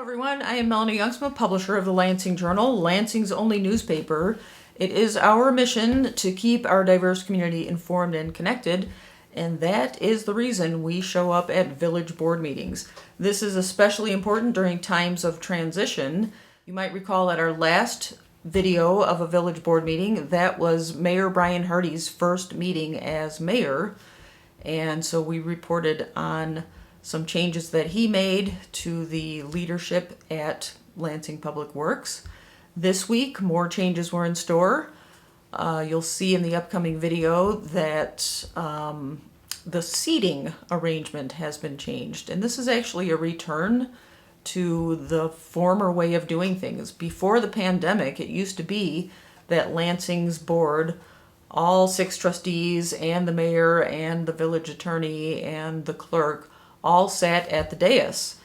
everyone, I am Melanie Jongsma, publisher of the Lansing Journal, Lansing's only newspaper. It is our mission to keep our diverse community informed and connected, and that is the reason we show up at village board meetings. This is especially important during times of transition. You might recall at our last video of a village board meeting, that was Mayor Brian Hardy's first meeting as mayor, and so we reported on some changes that he made to the leadership at Lansing Public Works. This week, more changes were in store. You'll see in the upcoming video that the seating arrangement has been changed, and this is actually a return to the former way of doing things. Before the pandemic, it used to be that Lansing's board, all 6 trustees and the mayor and the village attorney and the clerk, all sat at the dais,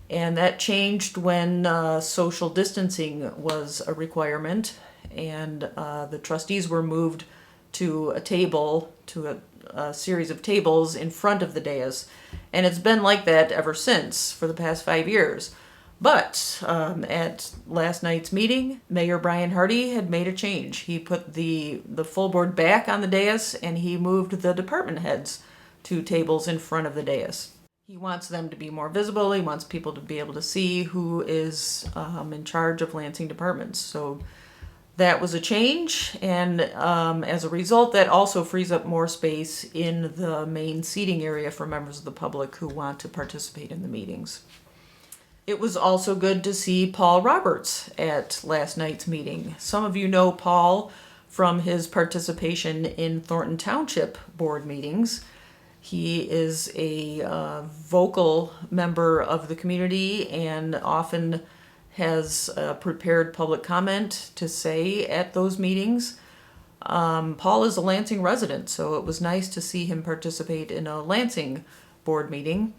and that changed when social distancing was a requirement, and the trustees were moved to a table, to a series of tables in front of the dais, and it's been like that ever since for the past 5 years. But at last night's meeting, Mayor Brian Hardy had made a change. He put the full board back on the dais, and he moved the department heads to tables in front of the dais. He wants them to be more visible. He wants people to be able to see who is in charge of Lansing departments. So that was a change, and as a result, that also frees up more space in the main seating area for members of the public who want to participate in the meetings. It was also good to see Paul Roberts at last night's meeting. Some of you know Paul from his participation in Thornton Township board meetings. He is a vocal member of the community and often has prepared public comment to say at those meetings. Paul is a Lansing resident, so it was nice to see him participate in a Lansing board meeting.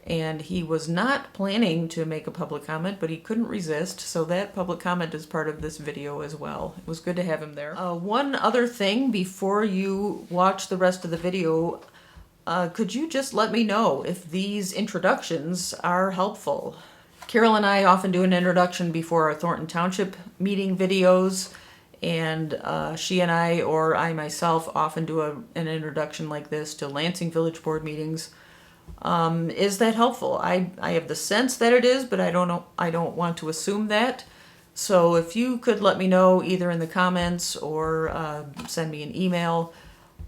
And he was not planning to make a public comment, but he couldn't resist, so that public comment is part of this video as well. It was good to have him there. One other thing before you watch the rest of the video, could you just let me know if these introductions are helpful? Carol and I often do an introduction before our Thornton Township meeting videos, and she and I, or I myself, often do an introduction like this to Lansing Village Board meetings. Is that helpful? I have the sense that it is, but I don't know. I don't want to assume that. So if you could let me know either in the comments or send me an email,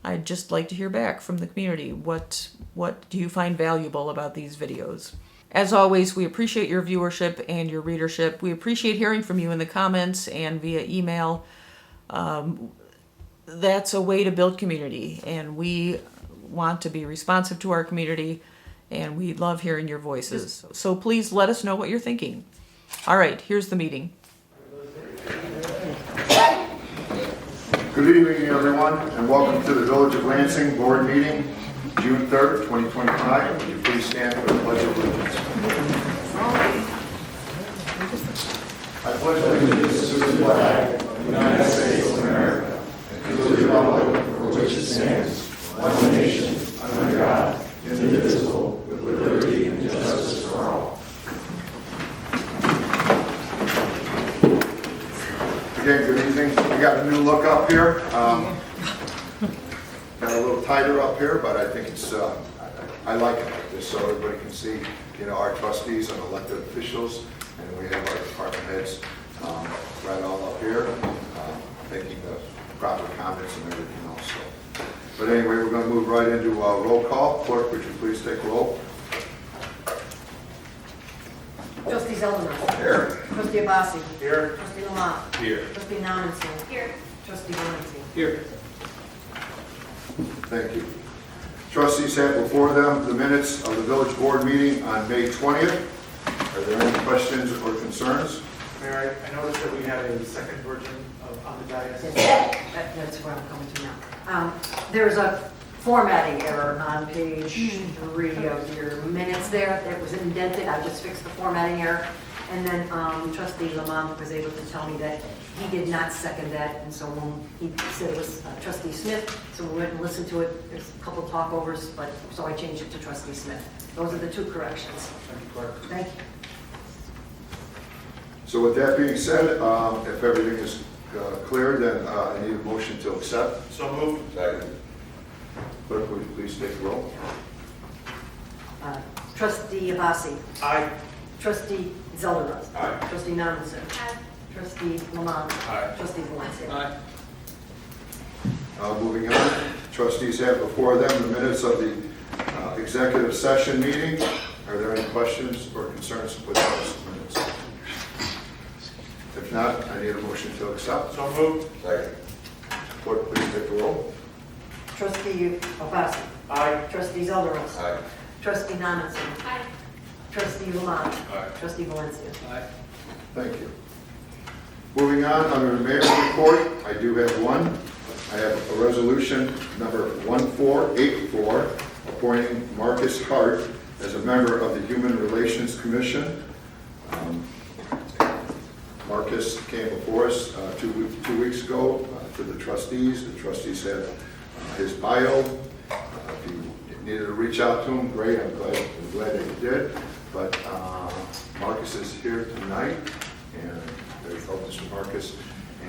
I'd just like to hear back from the community. What do you find valuable about these videos? As always, we appreciate your viewership and your readership. We appreciate hearing from you in the comments and via email. That's a way to build community, and we want to be responsive to our community, and we love hearing your voices. So please let us know what you're thinking. All right, here's the meeting. Good evening, everyone, and welcome to the Village of Lansing Board Meeting, June 3rd, 2025. Would you please stand for the Pledge of Allegiance? I pledge allegiance to the flag of the United States of America and to the republic for which it stands, one nation, under God, indivisible, with liberty and justice for all. Again, good evening. We got a new look up here. Got a little tighter up here, but I think it's, I like it like this so everybody can see, our trustees and elected officials, and we have our department heads right all up here, taking the proper comments and everything else. So. But anyway, we're going to move right into roll call. Clerk, would you please take roll? Trustee Zelderman. Here. Trustee Abbasi. Here. Trustee Lamont. Here. Trustee Nomenson. Here. Trustee Valenti. Here. Thank you. Trustees have before them the minutes of the village board meeting on May 20th. Are there any questions or concerns? Mayor, I noticed that we have a second version on the dais. That's where I'm coming to now. There's a formatting error on page 3 of your minutes there. It was indented. I just fixed the formatting error. And then Trustee Lamont was able to tell me that he did not second that, and so he said it was Trustee Smith, so we went and listened to it. There's a couple talkovers, but so I changed it to Trustee Smith. Those are the 2 corrections. Thank you, Clerk. Thank you. So with that being said, if everything is clear, then I need a motion to accept. So moved. Second. Clerk, will you please take the roll? Trustee Abbasi. Aye. Trustee Zelderos. Aye. Trustee Nominson. Trustee Lamont. Aye. Trustee Valencia. Moving on, trustees have before them the minutes of the executive session meeting. Are there any questions or concerns with those minutes? If not, I need a motion to accept. So moved. Second. Clerk, please take the roll. Trustee Abbasi. Aye. Trustee Zelderos. Aye. Trustee Nominson. Trustee Lamont. Aye. Trustee Valencia. Thank you. Moving on, under the mayor's report, I do have one. I have a resolution number 1484, appointing Marcus Hart as a member of the Human Relations Commission. Marcus came before us 2 weeks ago to the trustees. The trustees had his bio. If you needed to reach out to him, great. I'm glad that you did. But Marcus is here tonight, and very focused for Marcus.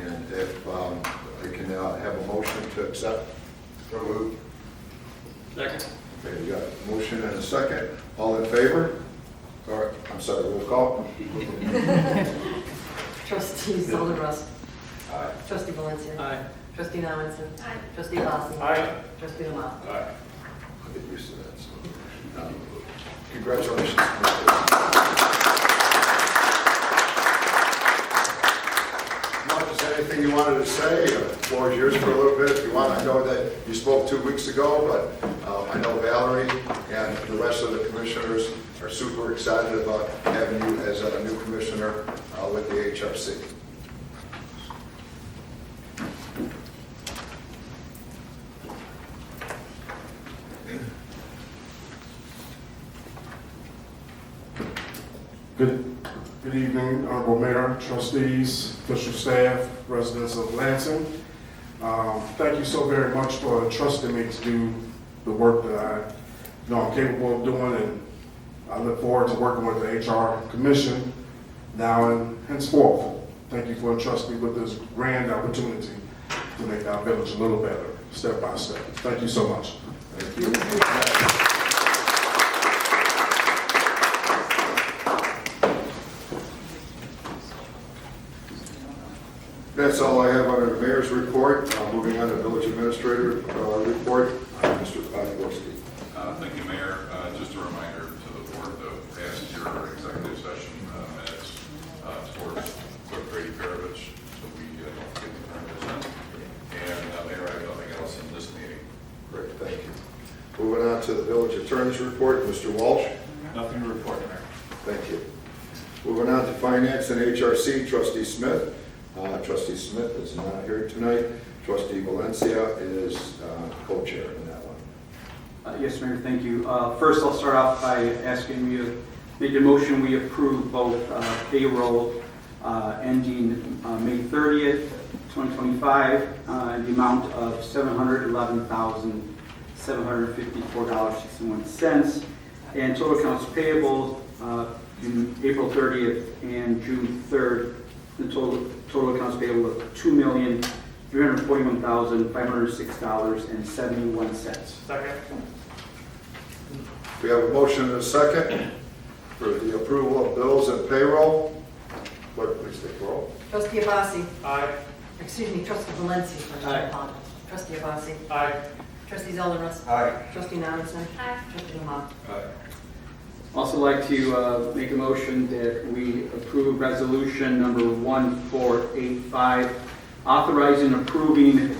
And if I can have a motion to accept. So moved. Second. Okay, we got a motion and a second. All in favor? Or, I'm sorry, roll call. Trustee Zelderos. Aye. Trustee Valencia. Aye. Trustee Nominson. Trustee Abbasi. Aye. Trustee Lamont. Aye. I'll get used to that. So, congratulations. Marcus, anything you wanted to say? The floor is yours for a little bit if you want. I know that you spoke 2 weeks ago, but I know Valerie and the rest of the commissioners are super excited about having you as a new commissioner with the HRC. Good evening, Honorable Mayor, trustees, official staff, residents of Lansing. Thank you so very much for trusting me to do the work that I know I'm capable of doing, and I look forward to working with the HR Commission now and henceforth. Thank you for entrusting me with this grand opportunity to make our village a little better, step by step. Thank you so much. Thank you. That's all I have under the mayor's report. Moving on to the village administrator report, Mr. Podgorski. Thank you, Mayor. Just a reminder to the board to pass your executive session minutes towards Clerk Brady Parovich, so we don't get to turn this in. And Mayor, I have nothing else in this meeting. Great, thank you. Moving on to the village attorney's report, Mr. Walsh. Nothing to report, Mayor. Thank you. Moving on to finance and HRC, Trustee Smith. Trustee Smith is not here tonight. Trustee Valencia is co-chair in that one. Yes, Mayor, thank you. First, I'll start off by asking you to make a motion we approve both payroll ending May 30th, 2025, in the amount of $711,754.61, and total accounts payable in April 30th and June 3rd, the total accounts payable of $2,341,506.71. Second. We have a motion and a second for the approval of bills and payroll. Clerk, please take the roll. Trustee Abbasi. Aye. Excuse me, Trustee Valencia. first, I Aye. apologize. Trustee Abbasi. Aye. Trustee Zelderos. Aye. Trustee Nominson. Trustee Lamont. Also like to make a motion that we approve resolution number 1485, authorizing and approving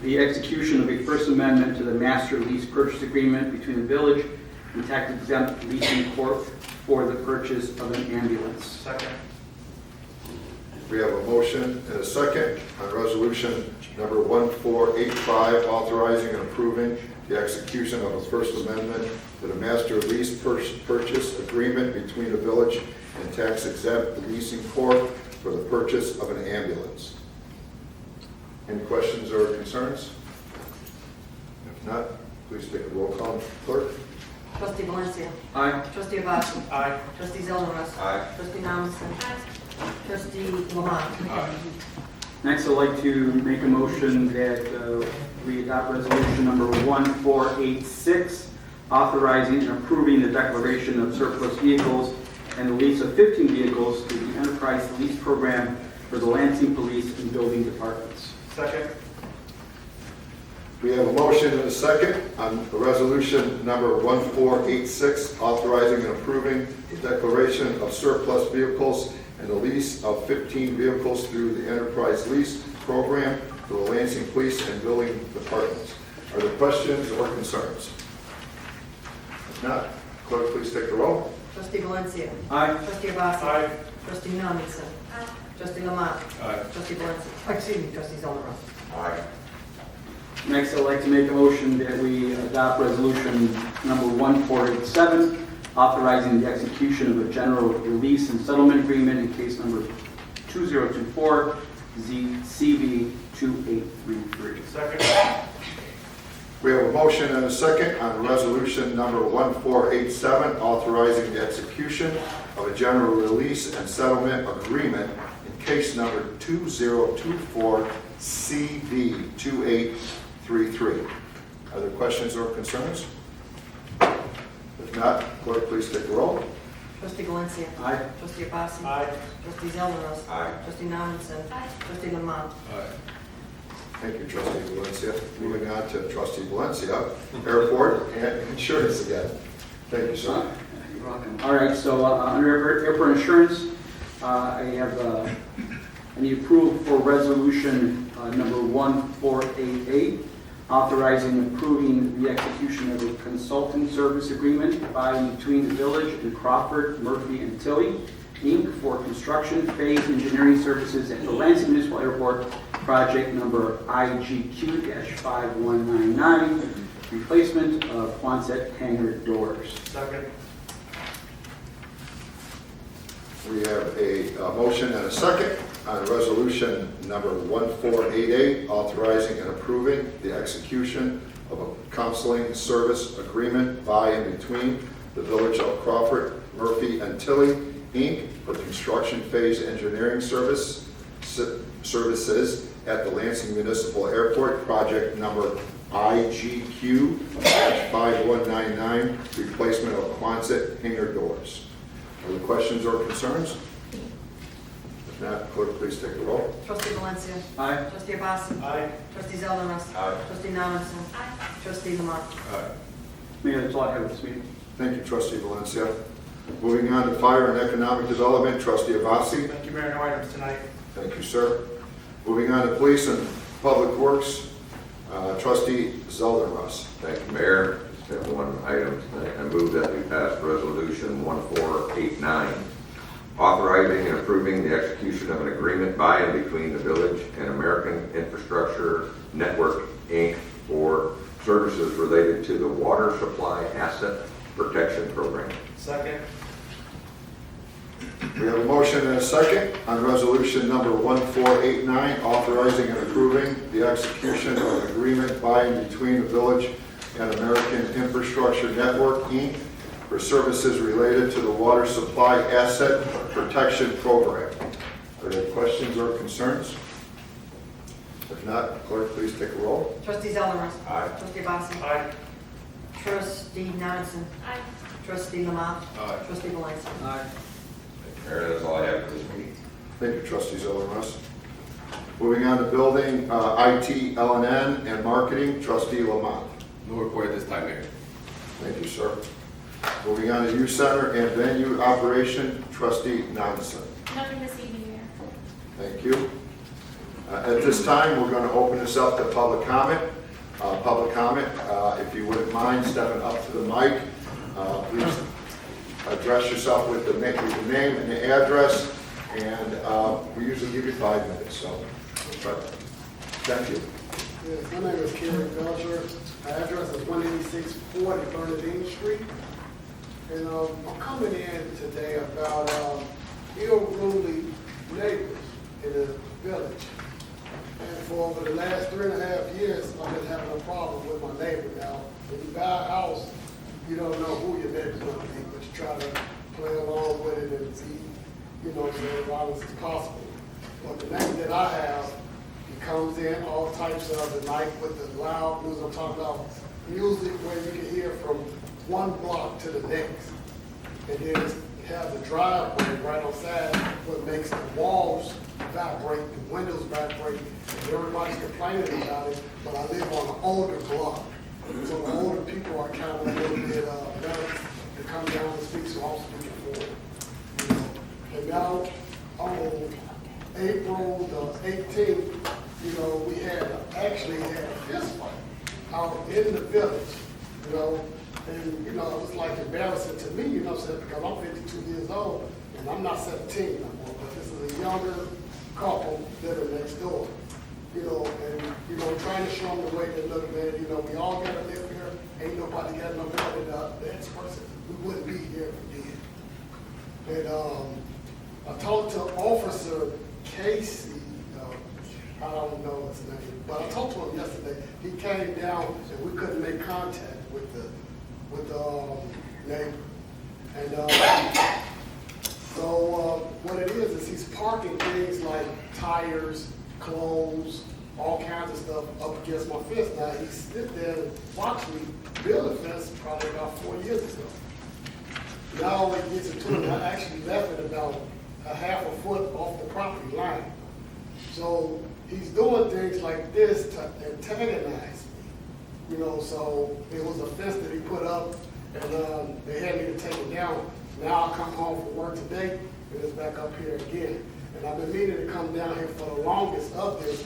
the execution of a First Amendment to the Master Lease Purchase Agreement between the village and tax-exempt leasing corp for the purchase of an ambulance. Second. We have a motion and a second on resolution number 1485, authorizing and approving the execution of a First Amendment to the Master Lease Purchase Agreement between the village and tax-exempt leasing corp for the purchase of an ambulance. Any questions or concerns? If not, please take a roll call, clerk. Trustee Valencia. Aye. Trustee Abbasi. Aye. Trustee Zelderos. Aye. Trustee Nominson. Trustee Lamont. Next, I'd like to make a motion that we adopt resolution number 1486, authorizing and approving the declaration of surplus vehicles and the lease of 15 vehicles through the enterprise lease program for the Lansing Police and Building Departments. Second. We have a motion and a second on resolution number 1486, authorizing and approving the declaration of surplus vehicles and the lease of 15 vehicles through the enterprise lease program for the Lansing Police and Building Departments. Are there questions or concerns? If not, clerk, please take the roll. Trustee Valencia. Aye. Trustee Abbasi. Aye. Trustee Melanie. Trustee Lamont. Aye. Trustee Valencia. Excuse me, Trustee Zollner. Aye. Next, I'd like to make a motion that we adopt resolution number 1487, authorizing the execution of a general release and settlement agreement in case number 2024 ZCV 2833. Second. We have a motion and a second on resolution number 1487, authorizing the execution of a general release and settlement agreement in case number 2024 CV 2833. Are there questions or concerns? If not, clerk, please take the roll. Trustee Valencia. Aye. Trustee Abbasi. Aye. Trustee Zollner. Aye. Trustee Melanie. Trustee Lamont. Thank you, Trustee Valencia. Moving on to Trustee Valencia, Airport and Insurance again. Thank you, sir. You're welcome. All right, so under airport insurance, I need approval for resolution number 1488, authorizing and approving the execution of a consulting service agreement by and between the village and Crawford, Murphy, and Tilly, Inc. for construction phase engineering services at the Lansing Municipal Airport, project number IGQ-5199, replacement of Quonset hangar doors. Second. We have a motion and a second on resolution number 1488, authorizing and approving the execution of a counseling service agreement by and between the Village of Crawford, Murphy, and Tilly, Inc. for construction phase engineering services at the Lansing Municipal Airport, project number IGQ-5199, replacement of Quonset hangar doors. Are there questions or concerns? If not, clerk, please take the roll. Trustee Valencia. Aye. Trustee Abbasi. Aye. Trustee Zollner. Aye. Trustee Melanie. Trustee Lamont. Mayor, that's all I have this meeting. Thank you, Trustee Valencia. Moving on to Fire and Economic Development, Trustee Abbasi. Thank you, Mayor. No items tonight. Thank you, sir. Moving on to Police and Public Works, Trustee Zelderus. Thank you, Mayor. Just have one item tonight. I move that we pass resolution 1489, authorizing and approving the execution of an agreement by and between the village and American Infrastructure Network, Inc. for services related to the water supply asset protection program. Second. We have a motion and a second on resolution number 1489, authorizing and approving the execution of an agreement by and between the village and American Infrastructure Network, Inc. for services related to the water supply asset protection program. Are there questions or concerns? If not, clerk, please take a roll. Trustee Zollner. Aye. Trustee Abbasi. Aye. Trustee Melanie. Trustee Lamont. Aye. Trustee Valencia. Aye. Mayor, that's all I have for this meeting. Thank you, Trustee Zelderus. Moving on to Building, IT, L&N, and Marketing, Trustee Lamont. No report at this time, Mayor. Thank you, sir. Moving on to Youth Center and Venue Operation, Trustee Nonson. Nothing this evening, Mayor. Thank you. At this time, we're going to open this up to public comment. If you wouldn't mind stepping up to the mic, please address yourself with the name and the address, and we usually give you 5 minutes, so, but, thank you. Yes, my name is Kerry Belcher. My address is 18640 Bernadine Street. And I'm coming in today about ill-ruly neighbors in the village. And for over the last 3.5 years, I've been having a problem with my neighbor. Now, when you buy a house, you don't know who your neighbor's going to be, but you try to play along with it and be, you know, so violence is possible. But the name that I have, it comes in all types of the night with the loud music. I'm talking about music where you can hear from one block to the next. And then it has a driveway right outside what makes the walls vibrate, the windows vibrate, and everybody's complaining about it, but I live on an older block. So the older people are kind of a little bit nervous to come down and speak, so I'm speaking for them. You know. And now, on April the 18th, you know, we actually had a fist fight out in the village, you know, and, you know, it was like embarrassing to me, you know what I'm saying, because I'm 52 years old, and I'm not 17 no more, but this is a younger couple living next door, you know, and, you know, trying to show them the way they look, man, you know, we all gotta live here, ain't nobody got no more than the next person, we wouldn't be here if we did. And, I talked to Officer Casey, I don't know his name, but I talked to him yesterday. He came down and we couldn't make contact with the neighbor. And so what it is he's parking things like tires, clothes, all kinds of stuff up against my fence. Now he stood there and watched me build a fence probably about 4 years ago. Now it gets into it. I actually left it about a half a foot off the property line. So he's doing things like this to antagonize me, you know, so it was a fence that he put up, and they had me to take it down. Now I come home from work today, and it's back up here again. And I've been meaning to come down here for the longest of this,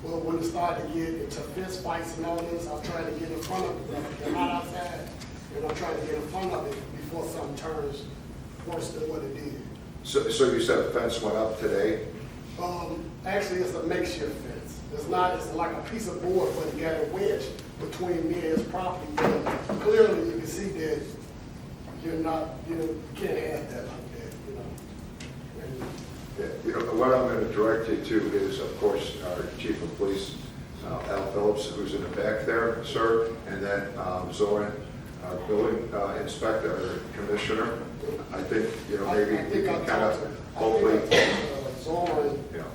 but when it started to get into fist fights and all this, I'm trying to get in front of it. I'm not outside, and I'm trying to get in front of it before something turns worse than what it did. So you said a fence went up today? Actually, it's a makeshift fence. It's like a piece of board, but it got a wedge between me and his property. And clearly, you can see that you can't have that like that, you know. And, Yeah, you know, what I'm going to direct you to is, of course, our Chief of Police, Al Phillips, who's in the back there, sir, and then Zoran, our building inspector, or commissioner. I think, you know, maybe we can kind of hopefully, Zoran, you know,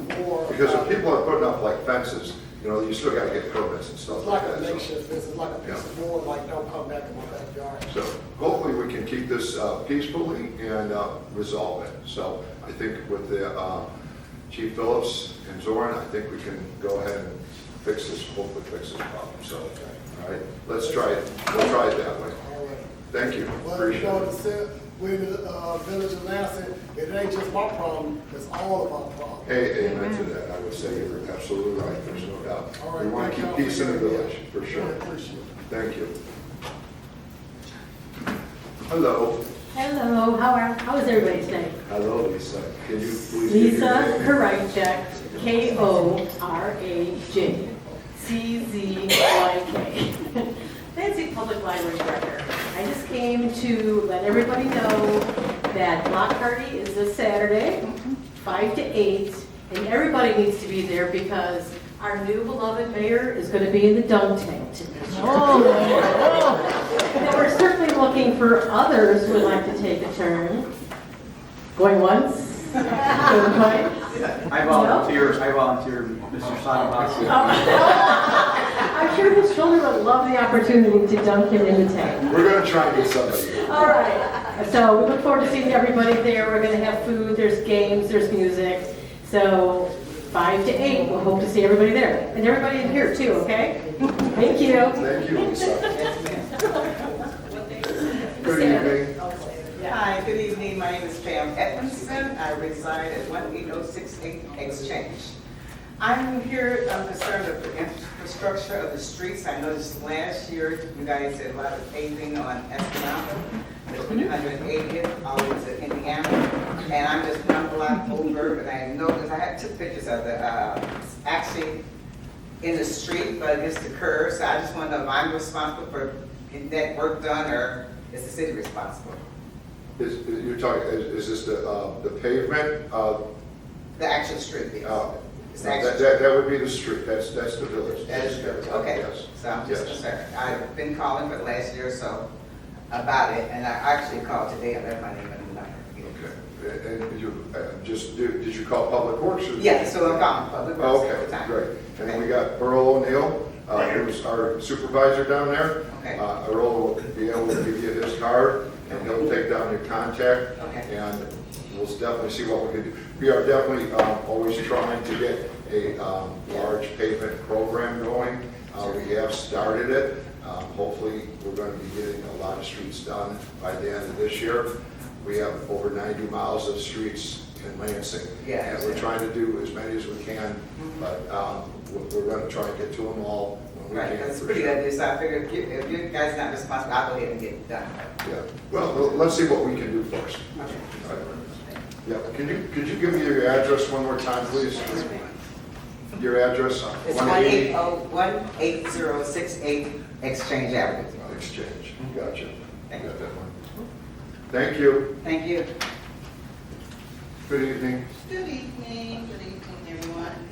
before, because if people are putting up like fences, you know, you still got to get permits and stuff it's like like a that. So- makeshift fence. It's like a piece of board, like don't come back in my backyard. So hopefully we can keep this peacefully and resolve it. So I think with the Chief Phillips and Zoran, I think we can go ahead and hopefully fix this problem. So, all right, let's try it. We'll try it that way. All right. Thank you. Well, Appreciate you know, it. to say, we're in the village of Lansing, it ain't just my problem, it's all of our problems. Hey, amen to that. I would say you're absolutely right. There's no doubt. All right, We want to thank keep y'all peace in the for your village, for sure. Really appreciate it. Thank you. Hello. Hello, how is everybody today? Hello, Lisa. Can you please? Lisa Karajczyk, Korajczyk, Lansing Public Library Director. I just came to let everybody know that block party is this Saturday, 5 to 8, and everybody needs to be there because our new beloved mayor is going to be in the dunk tank tonight. And we're certainly looking for others who would like to take a turn. Going once? Going twice? I volunteer, Mr. Sanabasi. I'm sure his children would love the opportunity to dunk him in the tank. We're going to try and get somebody. All right. So we look forward to seeing everybody there. We're going to have food, there's games, there's music. So 5 to 8, we'll hope to see everybody there. And everybody in here too, okay? Thank you. Thank you, Lisa. Good evening. Hi, good evening. My name is Pam Edmondson. I reside at 18068 Exchange. I'm here, I'm concerned with the infrastructure of the streets. I noticed last year you guys did a lot of paving on Esplanade, between 180th, all the way to Indiana. And I'm just one block over, and I noticed, I took pictures of the, actually in the street, but against the curb. So I just want to know if I'm responsible for getting that work done, or is the city responsible? You're talking, is this the pavement? The actual street, yes. It's No, actual- that would be the street, that's the village. That is correct. Okay, Yes. so I'm just Yes. concerned. I've been calling for the last year or so about it, and I actually called today. I left my name and number. Okay. And you, did you call Public Works? Or- Yeah, so I'm calling Public Works all the Okay, time. great. And then we got Earl O'Neill, who's our supervisor down there. Okay. Earl will be able to give you his card, and he'll take down your contact. Okay. And we'll definitely see what we can do. We are definitely always trying to get a large pavement program going. We have started it. Hopefully, we're going to be getting a lot of streets done by the end of this year. We have over 90 miles of streets in Lansing. Yeah. And we're trying to do as many as we can, but we're going to try and get to them all when we Right, can. that's for pretty sure. good, so I figured if you guys not responsible, I'll go ahead and get it done. Yeah. Well, let's see what we can do first. Okay. All right. Yeah. Could you give me your address one more time, please? Your address? It's 18068 Exchange Avenue. Exchange. Gotcha. Thank you. Got that one. Thank you. Thank you. Good evening. Good evening, everyone.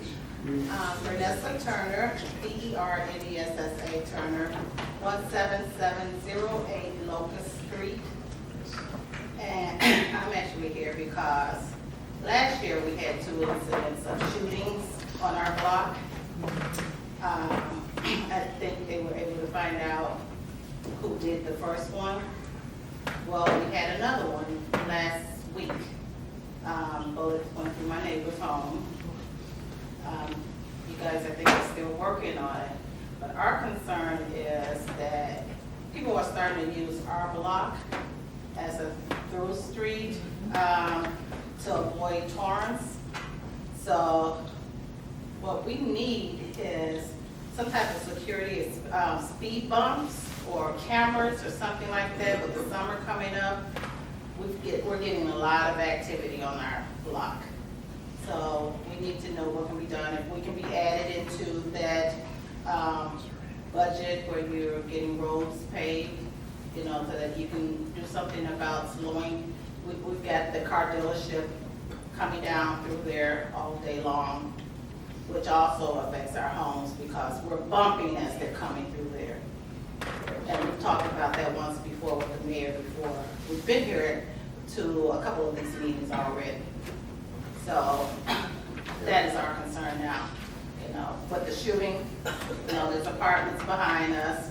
Vanessa Turner, Ternessa Turner, 17708 Locust Street. And I'm actually here because last year we had 2 incidents of shootings on our block. I think they were able to find out who did the first one. Well, we had another one last week. Bullets went through my neighbor's home. You guys, I think, are still working on it. But our concern is that people are starting to use our block as a through street to avoid Torrance. So what we need is some type of security, speed bumps or cameras or something like that. With the summer coming up, we're getting a lot of activity on our block. So we need to know what can be done, if we can be added into that budget where you're getting roads paved, you know, so that you can do something about slowing. We've got the car dealership coming down through there all day long, which also affects our homes because we're bumping as they're coming through there. And we've talked about that once before with the mayor before. We've been here to a couple of these meetings already. So that is our concern now. You know, with the shooting, you know, there's apartments behind us.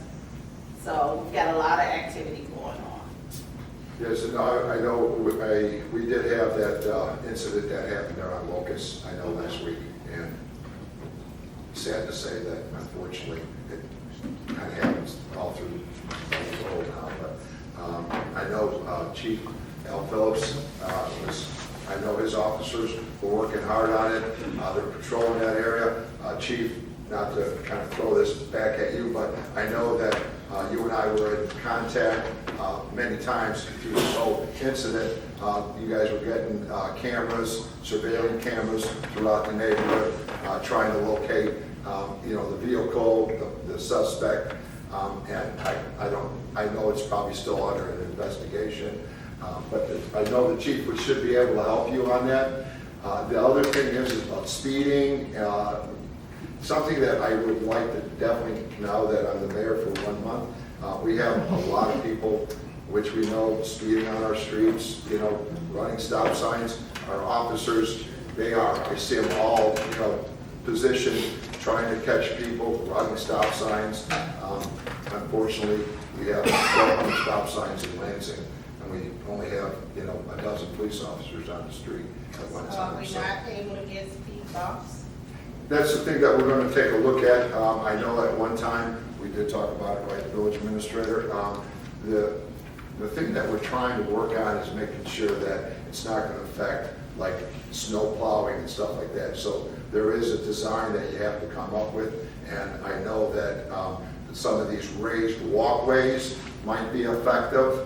So we've got a lot of activity going on. Yes, and I know we did have that incident that happened there on Locust, I know last week. And sad to say that unfortunately it kind of happens all through the world now. But I know Chief Al Phillips I know his officers were working hard on it. They're patrolling that area. Chief, not to kind of throw this back at you, but I know that you and I were in contact many times through this whole incident. You guys were getting cameras, surveilling cameras throughout the neighborhood, trying to locate, the vehicle, the suspect, and I know it's probably still under an investigation. But I know the chief should be able to help you on that. The other thing is about speeding. Something that I would like to definitely, now that I'm the mayor for 1 month, we have a lot of people, which we know, speeding on our streets, running stop signs. Our officers, I see them all, positioned, trying to catch people, running stop signs. Unfortunately, we have 1,200 stop signs in Lansing. We only have, a dozen police officers on the street at one So time. are we not able to get speed bumps? That's the thing that we're going to take a look at. I know at one time, we did talk about it, right, the village administrator. The thing that we're trying to work on is making sure that it's not going to affect like snow plowing and stuff like that. So there is a design that you have to come up with. And I know that some of these raised walkways might be effective.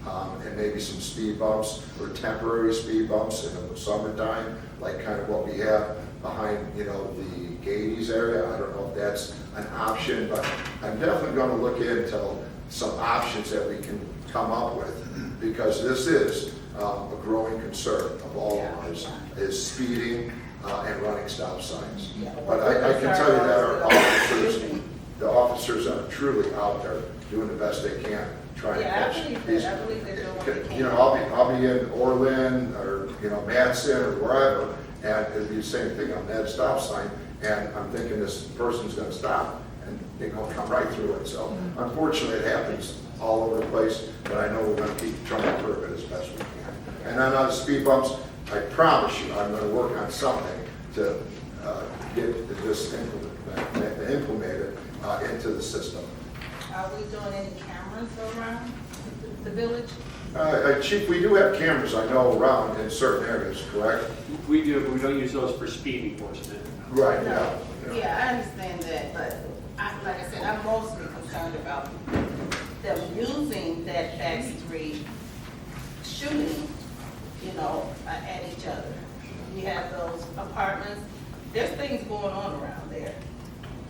And maybe some speed bumps or temporary speed bumps in the summertime, like kind of what we have behind, the Gades area. I don't know if that's an option, but I'm definitely going to look into some options that we can come up with, because this is a growing concern of all of ours, is speeding and running stop signs. But I can tell you that our officers are truly out there doing the best they can. Trying to catch these. I believe they're doing what they can. I'll be in Orland or Matson or wherever, and it'd be the same thing on that stop sign, and I'm thinking this person's gonna stop, and they're gonna come right through it. So unfortunately, it happens all over the place, but I know we're gonna keep trying to curb it as best we can. And then on the speed bumps, I promise you, I'm gonna work on something to get this implemented into the system. Are we doing any cameras around the village? Chief, we do have cameras, I know, around in certain areas, correct? We do, but we don't use those for speed enforcement. Right, yeah. Yeah, I understand that, but like I said, I'm mostly concerned about them using that back street, shooting, at each other. We have those apartments, there's things going on around there,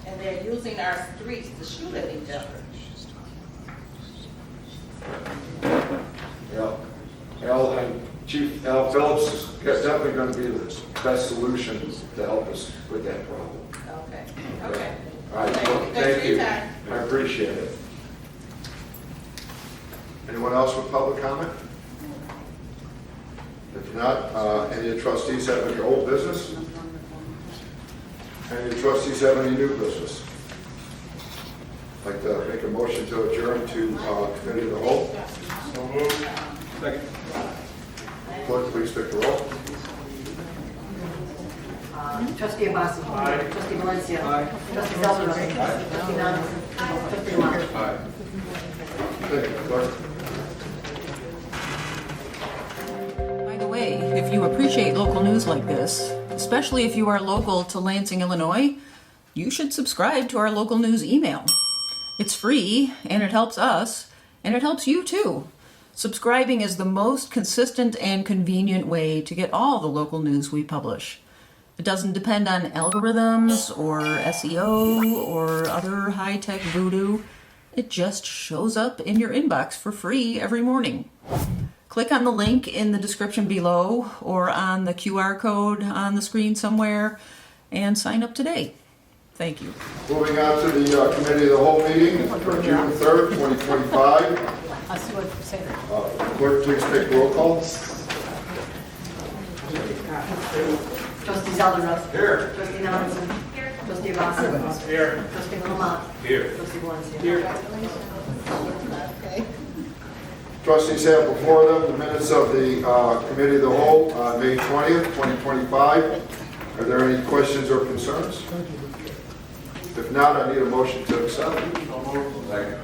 and they're using our streets to shoot at each other. Yeah. Chief Al Phillips is definitely going to be the best solution to help us with that problem. Okay. All right, well, Thank thank you. you. I appreciate it. Anyone else with public comment? If not, any of the trustees have any old business? Any of the trustees have any new business? I'd like to make a motion to adjourn to committee of the whole. So moved. Second. Clerk, please take the roll. Trustee Abbasi. Aye. Trustee Valencia. Aye. Trustee Zelderman. Trustee Nonson. Trustee Lamont. Aye. Thank you, clerk. By the way, if you appreciate local news like this, especially if you are local to Lansing, Illinois, you should subscribe to our local news email. It's free, and it helps us, and it helps you too. Subscribing is the most consistent and convenient way to get all the local news we publish. It doesn't depend on algorithms or SEO or other high-tech voodoo. It just shows up in your inbox for free every morning. Click on the link in the description below or on the QR code on the screen somewhere and sign up today. Thank you. Moving on to the committee of the whole meeting for June 3rd, 2025. Clerk, please take roll call. Trustee Zelderman. Here. Trustee Nonson. Here. Trustee Abbasi. Here. Trustee Lamont. Here. Trustee Valencia. Here. Okay. Trustees have before them the minutes of the committee of the whole on May 20th, 2025. Are there any questions or concerns? If not, I need a motion to accept. Second.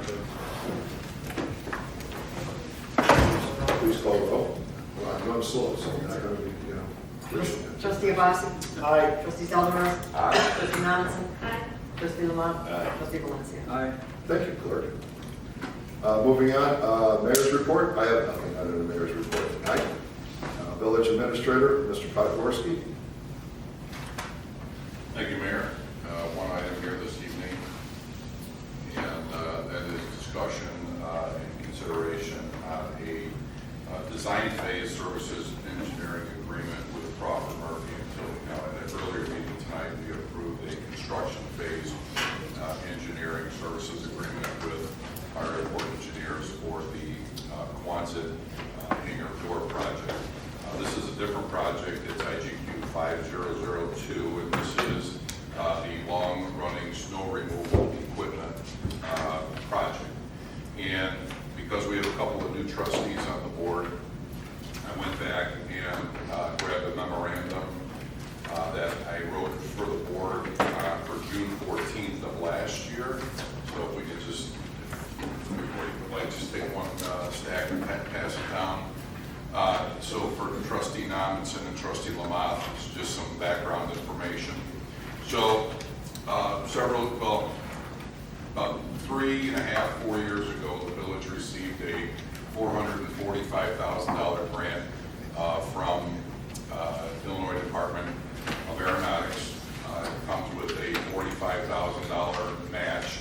Please call the roll. Well, I'm going slow, so I'm not going to be, Trustee Abbasi. Aye. Trustee Zelderman. Aye. Trustee Nonson. Trustee Lamont. Trustee Valencia. Aye. Thank you, clerk. Moving on, mayor's report. I have nothing under the mayor's report tonight. Village administrator, Mr. Podgorski. Thank you, Mayor. One item here this evening, and that is discussion and consideration on a design phase services engineering agreement with Crawford Murphy and Tilly. Now, at an earlier meeting tonight, we approved a construction phase engineering services agreement with our airport engineers for the Quonset hangar door project. This is a different project. It's IGQ 5002, and this is the long-running snow removal equipment project. And because we have a couple of new trustees on the board, I went back and grabbed a memorandum that I wrote for the board for June 14th of last year. So if we could just, if everybody would like, just take one stack and pass it down. So for Trustee Nominson and Trustee Lamont, it's just some background information. So about 3.5, 4 years ago, the village received a $445,000 grant from Illinois Department of Aeronautics. It comes with a $45,000 match,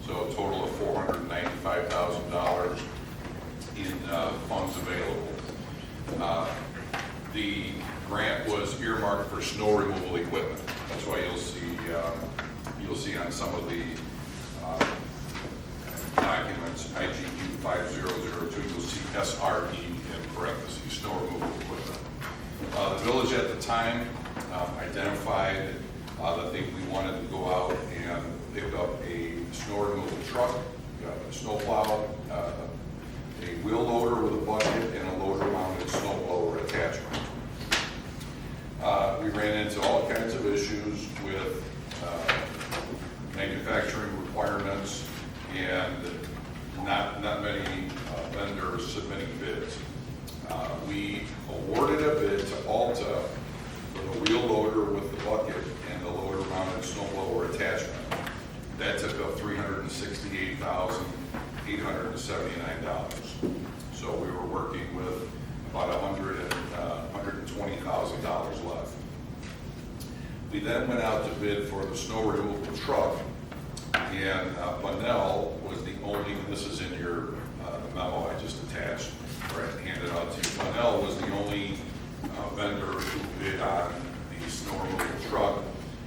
so a total of $495,000 in funds available. The grant was earmarked for snow removal equipment. That's why you'll see on some of the documents, IGQ 5002, you'll see SRE in parentheses, snow removal equipment. The village at the time identified that we wanted to go out and pick up a snow removal truck, a snow plow, a wheel loader with a bucket, and a loader-mounted snow blower attachment. We ran into all kinds of issues with manufacturing requirements and not many vendors submitting bids. We awarded a bid to Alta for the wheel loader with the bucket and the loader-mounted snow blower attachment. That took up $368,879. So we were working with about $120,000 left. We then went out to bid for the snow removal truck, and Bunnell was the only, and this is in your memo I just attached, or I handed out to you. Bunnell was the only vendor who bid on the snow removal truck,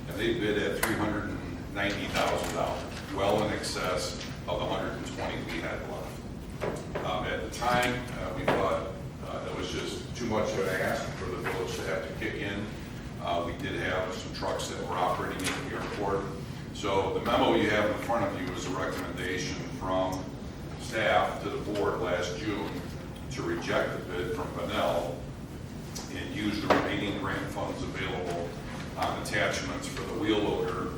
and they bid at $390,000, well in excess of the $120,000 we had left. At the time, we thought that was just too much of an ask for the village to have to kick in. We did have some trucks that were operating in the airport. So the memo you have in front of you is a recommendation from staff to the board last June to reject the bid from Bunnell and use the remaining grant funds available on attachments for the wheel loader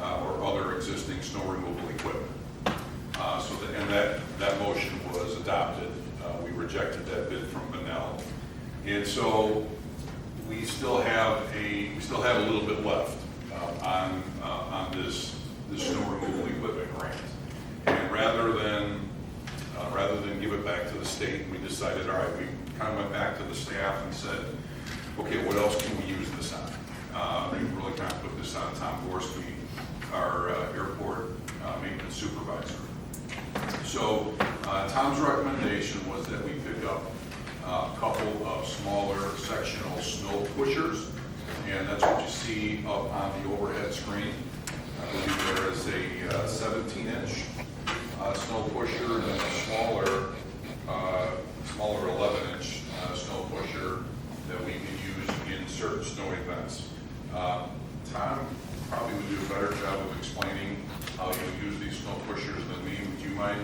or other existing snow removal equipment. That motion was adopted. We rejected that bid from Bunnell, and so we still have a little bit left on this snow removal equipment grant. And rather than give it back to the state, we decided, all right, we kind of went back to the staff and said, okay, what else can we use this on? We really kind of put this on Tom Gorski, our airport maintenance supervisor. So Tom's recommendation was that we pick up a couple of smaller sectional snow pushers, and that's what you see up on the overhead screen. I believe there is a 17-inch snow pusher and then a smaller 11-inch snow pusher that we can use in certain snow events. Tom probably would do a better job of explaining how you use these snow pushers than me. Would you mind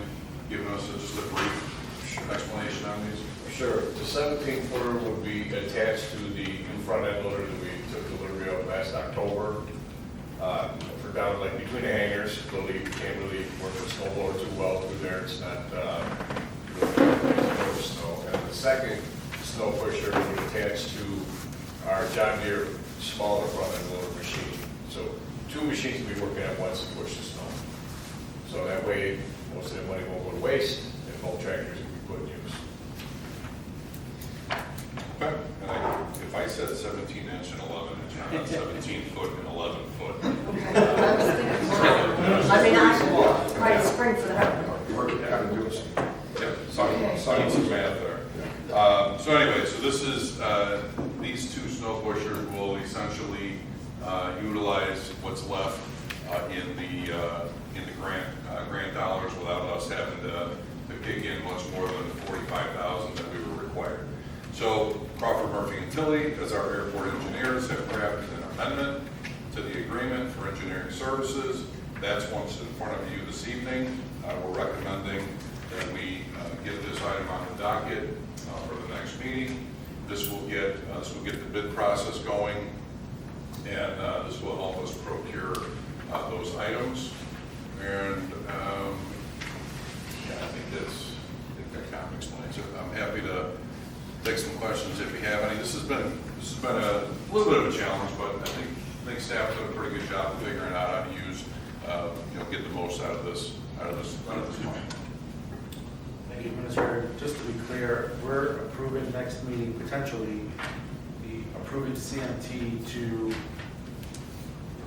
giving us just a brief explanation on these? Sure. The 17-footer would be attached to the new front end loader that we took delivery of last October. For down like between the hangars, really can't really work the snow blower too well through there. It's not really snow. And the second snow pusher would attach to our John Deere smaller front end loader machine. So two machines will be working at once to push the snow. So that way, most of the money won't go to waste, and both tractors will be put in use. Okay. And if I said 17-inch and 11-inch, I'm not 17-foot and 11-foot. I mean, I might spring for that. We're kind of doing some. Yep, some math there. So anyway, so this is, these two snow pushers will essentially utilize what's left in the grant dollars without us having to kick in much more than the $45,000 that we were required. So Crawford, Murphy, and Tilley, as our airport engineers, have crafted an amendment to the agreement for engineering services. That's what's in front of you this evening. We're recommending that we get this item on the docket for the next meeting. This will get the bid process going, and this will help us procure those items. And I think that kind of explains it. I'm happy to take some questions if you have any. This has been a little bit of a challenge, but I think staff did a pretty good job of figuring out how to use, get the most out of this money. Thank you, Administrator. Just to be clear, we're approving next meeting, potentially, approving CMT to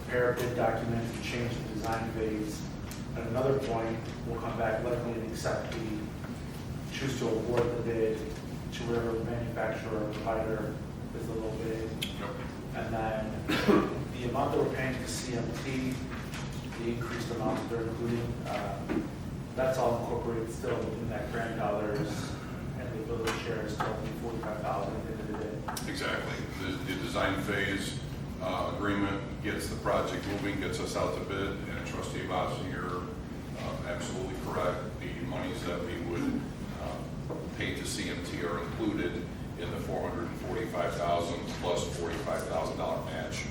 prepare a bid document and change the design phase. At another point, we'll come back likely and accept choose to award the bid to whatever manufacturer or provider is the low bid. Yep. And then the amount that we're paying to CMT, the increased amount that they're including, that's all incorporated still within that grant dollars and the village share is still $45,000 at the end of the day. Exactly. The design phase agreement gets the project moving, gets us out to bid, and Trustee Boston, you're absolutely correct. The monies that we would pay to CMT are included in the $445,000 plus $45,000 match.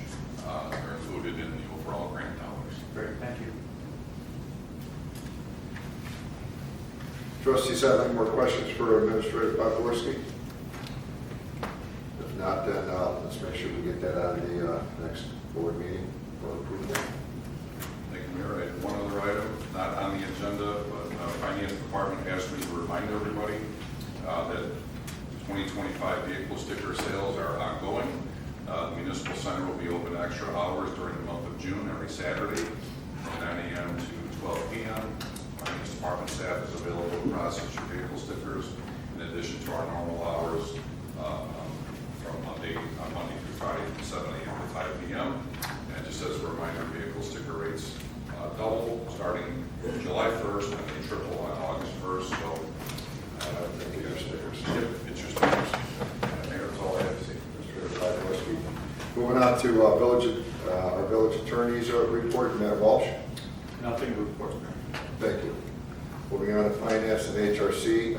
Are included in the overall grant dollars. Great, thank you. Trustees have any more questions for Administrator Podgorski? If not, then let's make sure we get that on the next board meeting for approval. Thank you, Mayor. I have one other item, not on the agenda, but Finance Department asked me to remind everybody that 2025 vehicle sticker sales are ongoing. The Municipal Center will be open extra hours during the month of June, every Saturday, from 9 a.m. to 12 p.m. Finance Department staff is available to process your vehicle stickers in addition to our normal hours from Monday through Friday from 7 a.m. to 5 p.m. And just as a reminder, vehicle sticker rates double starting July 1st and they triple on August 1st. So Get your stickers. yep, it's your stickers. Mayor, that's all I have to say. Moving on to our village attorney's report, Matt Walsh. Nothing to report, Mayor. Thank you. Moving on to finance and HRC,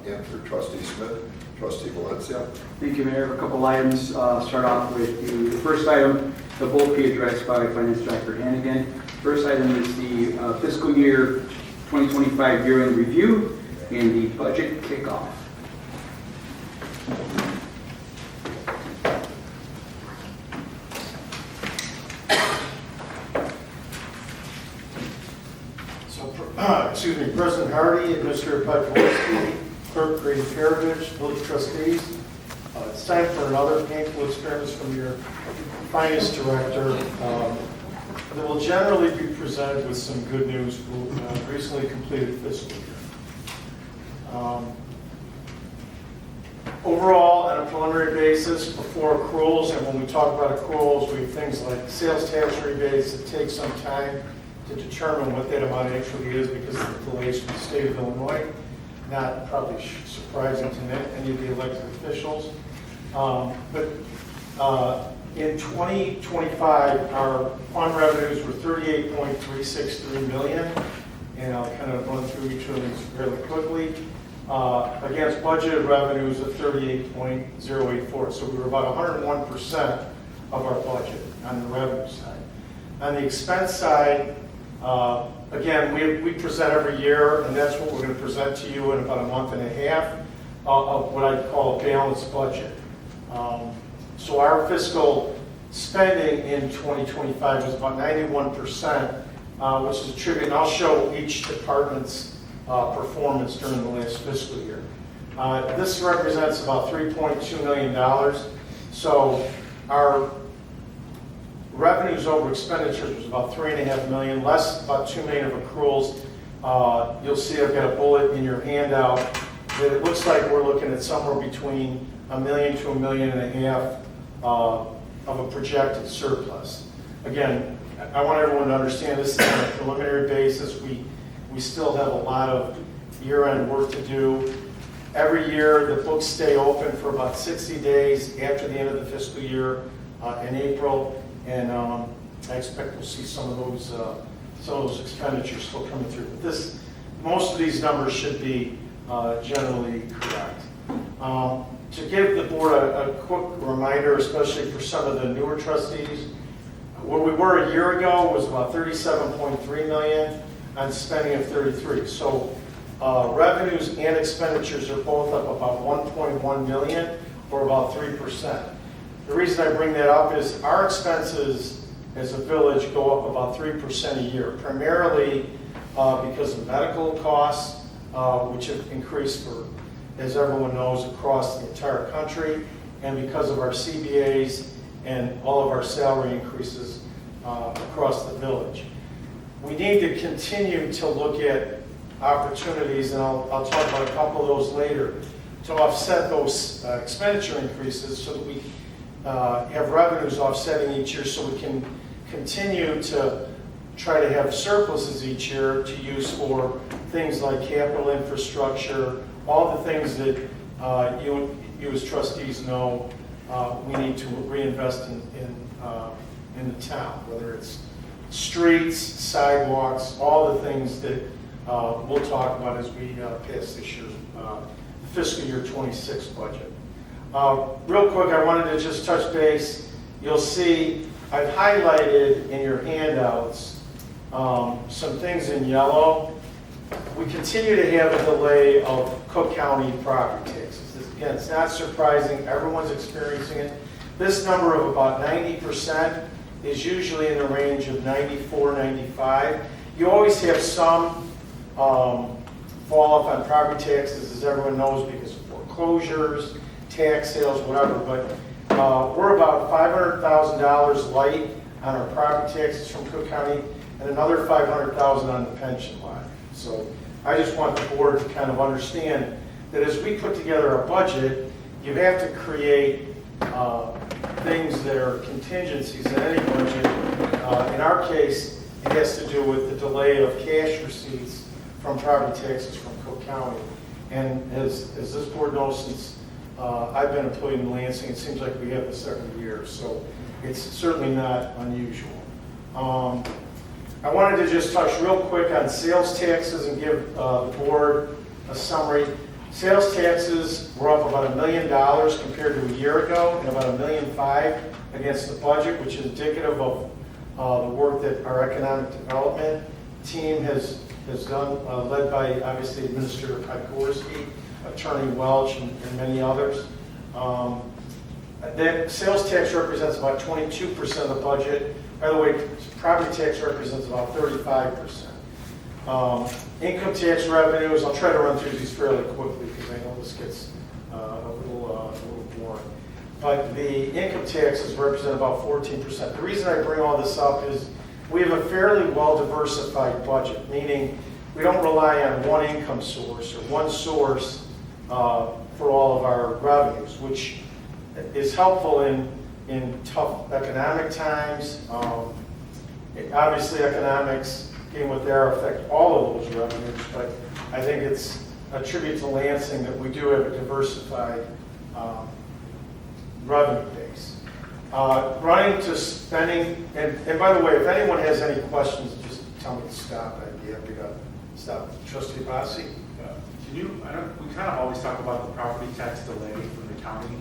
and for Trustee Smith, Trustee Valencia. Thank you, Mayor. A couple items. Start off with the first item, the both be addressed by Finance Director Hannigan. First item is the fiscal year 2025 year-end review and the budget kickoff. Excuse me, President Hardy, Administrator Podgorski, Clerk Grady Perovich, Village Trustees. It's time for another painful experience from your Finance Director that will generally be presented with some good news for recently completed fiscal year. Overall, on a preliminary basis, before accruals, and when we talk about accruals, we have things like sales tax rebates that take some time to determine what that amount actually is because of the delays from the state of Illinois. Not probably surprising to any of the elected officials. But in 2025, our fund revenues were $38.363 million, and I'll kind of run through each of these fairly quickly. Against budgeted revenues of $38.084, so we were about 101% of our budget on the revenue side. On the expense side, again, we present every year, and that's what we're going to present to you in about a month and a half of what I call a balanced budget. So our fiscal spending in 2025 was about 91%, which is attributed, and I'll show each department's performance during the last fiscal year. This represents about $3.2 million. So our revenues over expenditures was about $3.5 million, less about $2 million of accruals. You'll see I've got a bullet in your handout that it looks like we're looking at somewhere between $1 million to $1.5 million of a projected surplus. Again, I want everyone to understand this is on a preliminary basis. We still have a lot of year-end work to do. Every year, the books stay open for about 60 days after the end of the fiscal year in April, and I expect we'll see some of those expenditures still coming through. But most of these numbers should be generally correct. To give the board a quick reminder, especially for some of the newer trustees, where we were a year ago was about $37.3 million on spending of 33. So revenues and expenditures are both up about 1.1 million, or about 3%. The reason I bring that up is our expenses as a village go up about 3% a year, primarily because of medical costs, which have increased for, as everyone knows, across the entire country, and because of our CBAs and all of our salary increases across the village. We need to continue to look at opportunities, and I'll talk about a couple of those later, to offset those expenditure increases so that we have revenues offsetting each year, so we can continue to try to have surpluses each year to use for things like capital infrastructure, all the things that you as trustees know we need to reinvest in the town, whether it's streets, sidewalks, all the things that we'll talk about as we pass this year's fiscal year 26 budget. Real quick, I wanted to just touch base. You'll see I've highlighted in your handouts some things in yellow. We continue to have a delay of Cook County property taxes. Again, it's not surprising. Everyone's experiencing it. This number of about 90% is usually in the range of 94, 95. You always have some fall off on property taxes, as everyone knows, because of foreclosures, tax sales, whatever. But we're about $500,000 light on our property taxes from Cook County and another $500,000 on the pension line. So I just want the board to kind of understand that as we put together a budget, you have to create things that are contingencies in any budget. In our case, it has to do with the delay of cash receipts from property taxes from Cook County. And as this board knows, since I've been employed in Lansing, it seems like we have this every year. So it's certainly not unusual. I wanted to just touch real quick on sales taxes and give the board a summary. Sales taxes were up about $1 million compared to a year ago, and about $1.5 million against the budget, which is indicative of the work that our economic development team has done, led by obviously Administrator Podgorski, Attorney Welch, and many others. That sales tax represents about 22% of the budget. By the way, property tax represents about 35%. Income tax revenues, I'll try to run through these fairly quickly because I know this gets a little boring. But the income taxes represent about 14%. The reason I bring all this up is we have a fairly well-diversified budget, meaning we don't rely on one income source or one source for all of our revenues, which is helpful in tough economic times. Obviously, economics, being what they are, affect all of those revenues, but I think it's a tribute to Lansing that we do have a diversified revenue base. Running to spending, and by the way, if anyone has any questions, just tell me to stop. I'd be happy to stop. Trustee Bassi? We kind of always talk about the property tax delay from the county.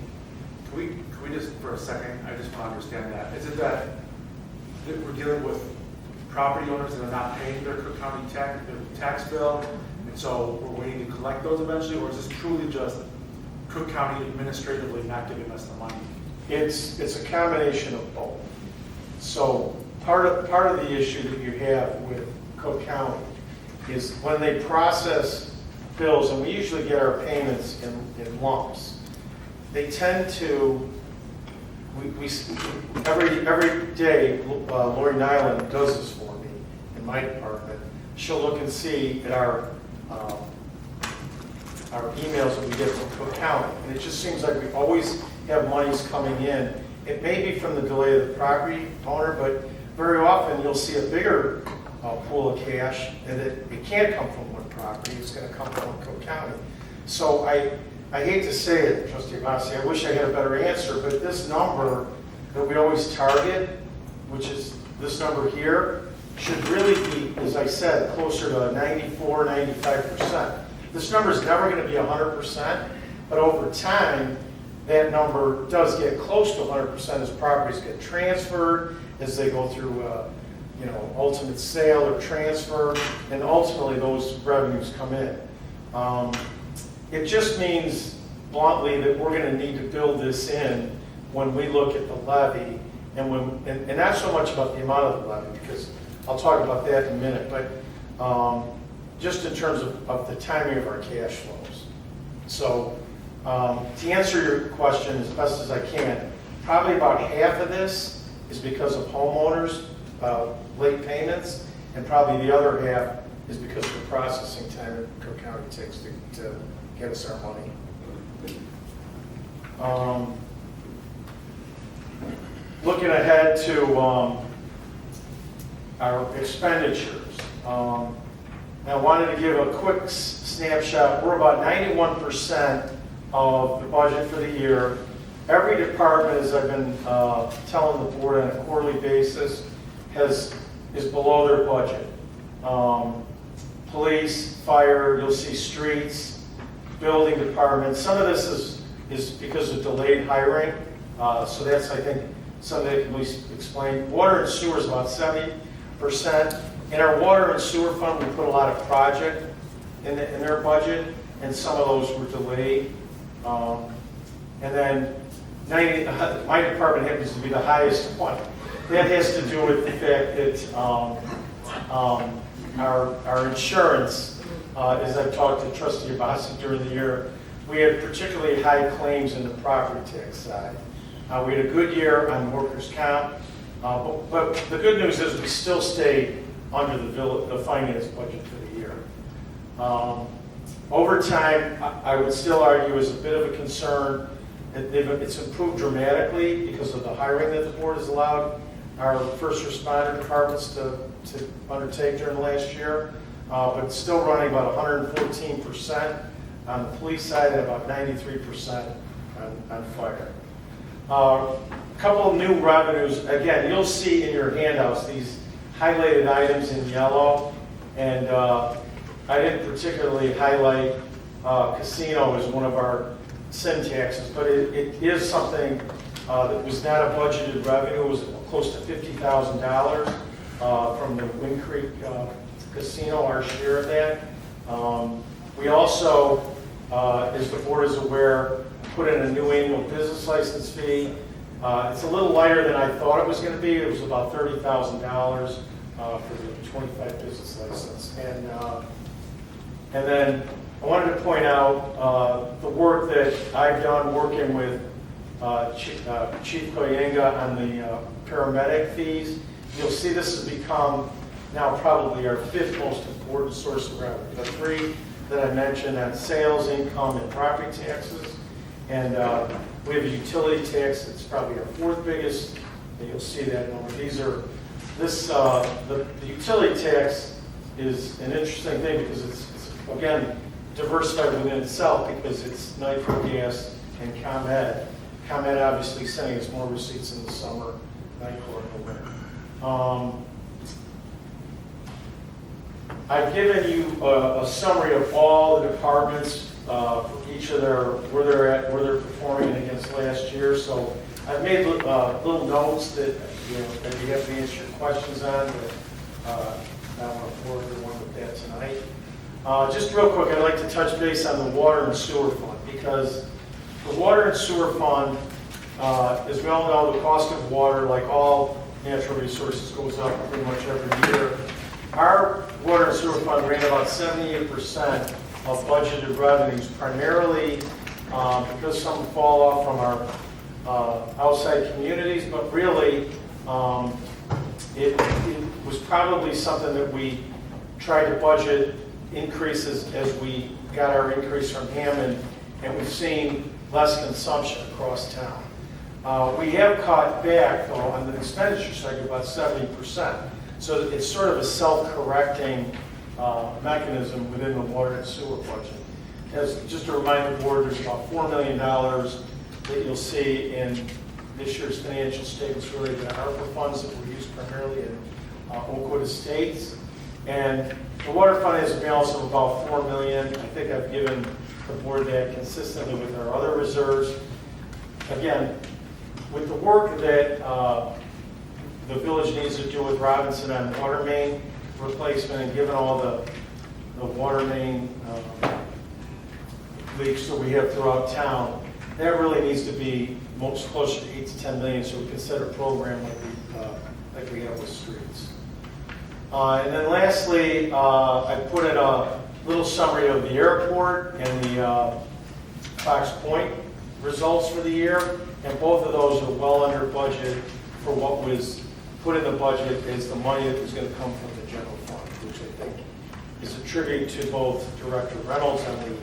Can we just, for a second, I just want to understand that. Is it that we're dealing with property owners that are not paying their Cook County tax bill, and so we're waiting to collect those eventually, or is this truly just Cook County administratively not giving us the money? It's a combination of both. So part of the issue that you have with Cook County is when they process bills, and we usually get our payments in lumps, they tend to, every day, Lori Nyland does this for me in my department. She'll look and see at our emails that we get from Cook County, and it just seems like we always have monies coming in. It may be from the delay of the property owner, but very often you'll see a bigger pool of cash, and it can't come from one property. It's going to come from Cook County. So I hate to say it, Trustee Bassi, I wish I had a better answer, but this number that we always target, which is this number here, should really be, as I said, closer to 94, 95%. This number is never going to be 100%, but over time, that number does get close to 100% as properties get transferred, as they go through ultimate sale or transfer, and ultimately those revenues come in. It just means bluntly that we're going to need to build this in when we look at the levy, and not so much about the amount of the levy, because I'll talk about that in a minute, but just in terms of the timing of our cash flows. So to answer your question as best as I can, probably about half of this is because of homeowners' late payments, and probably the other half is because of the processing time that Cook County takes to get us our money. Looking ahead to our expenditures, I wanted to give a quick snapshot. We're about 91% of the budget for the year. Every department, as I've been telling the board on a quarterly basis, is below their budget. Police, fire, you'll see streets, building department. Some of this is because of delayed hiring. So that's, I think, something that can be explained. Water and sewer is about 70%. In our water and sewer fund, we put a lot of project in their budget, and some of those were delayed. And then my department happens to be the highest one. That has to do with the fact that our insurance, as I've talked to Trustee Abbasi during the year, we had particularly high claims in the property tax side. We had a good year on workers' comp, but the good news is we still stayed under the finance budget for the year. Overtime, I would still argue, is a bit of a concern. It's improved dramatically because of the hiring that the board has allowed our first responder departments to undertake during the last year, but it's still running about 114% on the police side and about 93% on fire. A couple of new revenues. Again, you'll see in your handouts these highlighted items in yellow, and I didn't particularly highlight casino as one of our sin taxes, but it is something that was not a budgeted revenue. It was close to $50,000 from the Wind Creek Casino, our share of that. We also, as the board is aware, put in a new annual business license fee. It's a little lighter than I thought it was going to be. It was about $30,000 for the 25 business license. And then I wanted to point out the work that I've done working with Chief Koyenga on the paramedic fees. You'll see this has become now probably our fifth most important source of revenue. The three that I mentioned on sales, income, and property taxes. And we have a utility tax that's probably our fourth biggest, and you'll see that number. The utility tax is an interesting thing because it's again, diversified within itself because it's nitro gas and ComEd. ComEd obviously sending us more receipts in the summer, NICOR in the winter. I've given you a summary of all the departments for each of where they're at, where they're performing against last year. So I've made little notes that that you have to answer your questions on, but I don't want to bore everyone with that tonight. Just real quick, I'd like to touch base on the water and sewer fund because the water and sewer fund, as we all know, the cost of water, like all natural resources, goes up pretty much every year. Our water and sewer fund ran about 78% of budgeted revenues, primarily because some fall off from our outside communities, but really it was probably something that we tried to budget increases as we got our increase from Hammond, and we've seen less consumption across town. We have cut back, though, on the expenditure side about 70%. So it's sort of a self-correcting mechanism within the water and sewer budget. Just to remind the board, there's about $4 million that you'll see in this year's financial statements related to ARPA funds that were used primarily in Oakwood Estates. And the water fund has a balance of about $4 million. I think I've given the board that consistently with our other reserves. Again, with the work that the village needs to do with Robinson on water main replacement, and given all the water main leaks that we have throughout town, that really needs to be most closer to 8 to 10 million, so we can set a program like we have with streets. And then lastly, I put in a little summary of the airport and the Fox Point results for the year, and both of those are well under budget for what was put in the budget as the money that was going to come from the general fund, which I think is a tribute to both Director Reynolds on the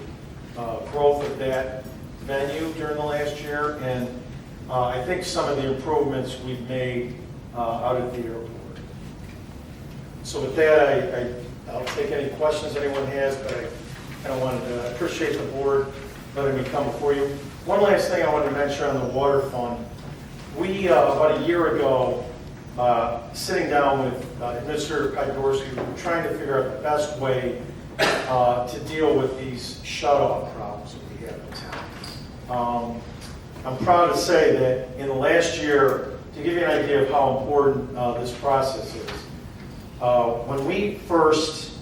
growth of that venue during the last year, and I think some of the improvements we've made out at the airport. So with that, I'll take any questions anyone has, but I wanted to appreciate the board letting me come before you. One last thing I wanted to mention on the water fund. We, about a year ago, sitting down with Administrator Pygorski, we were trying to figure out the best way to deal with these shut-off problems that we have in town. I'm proud to say that in the last year, to give you an idea of how important this process is, when we first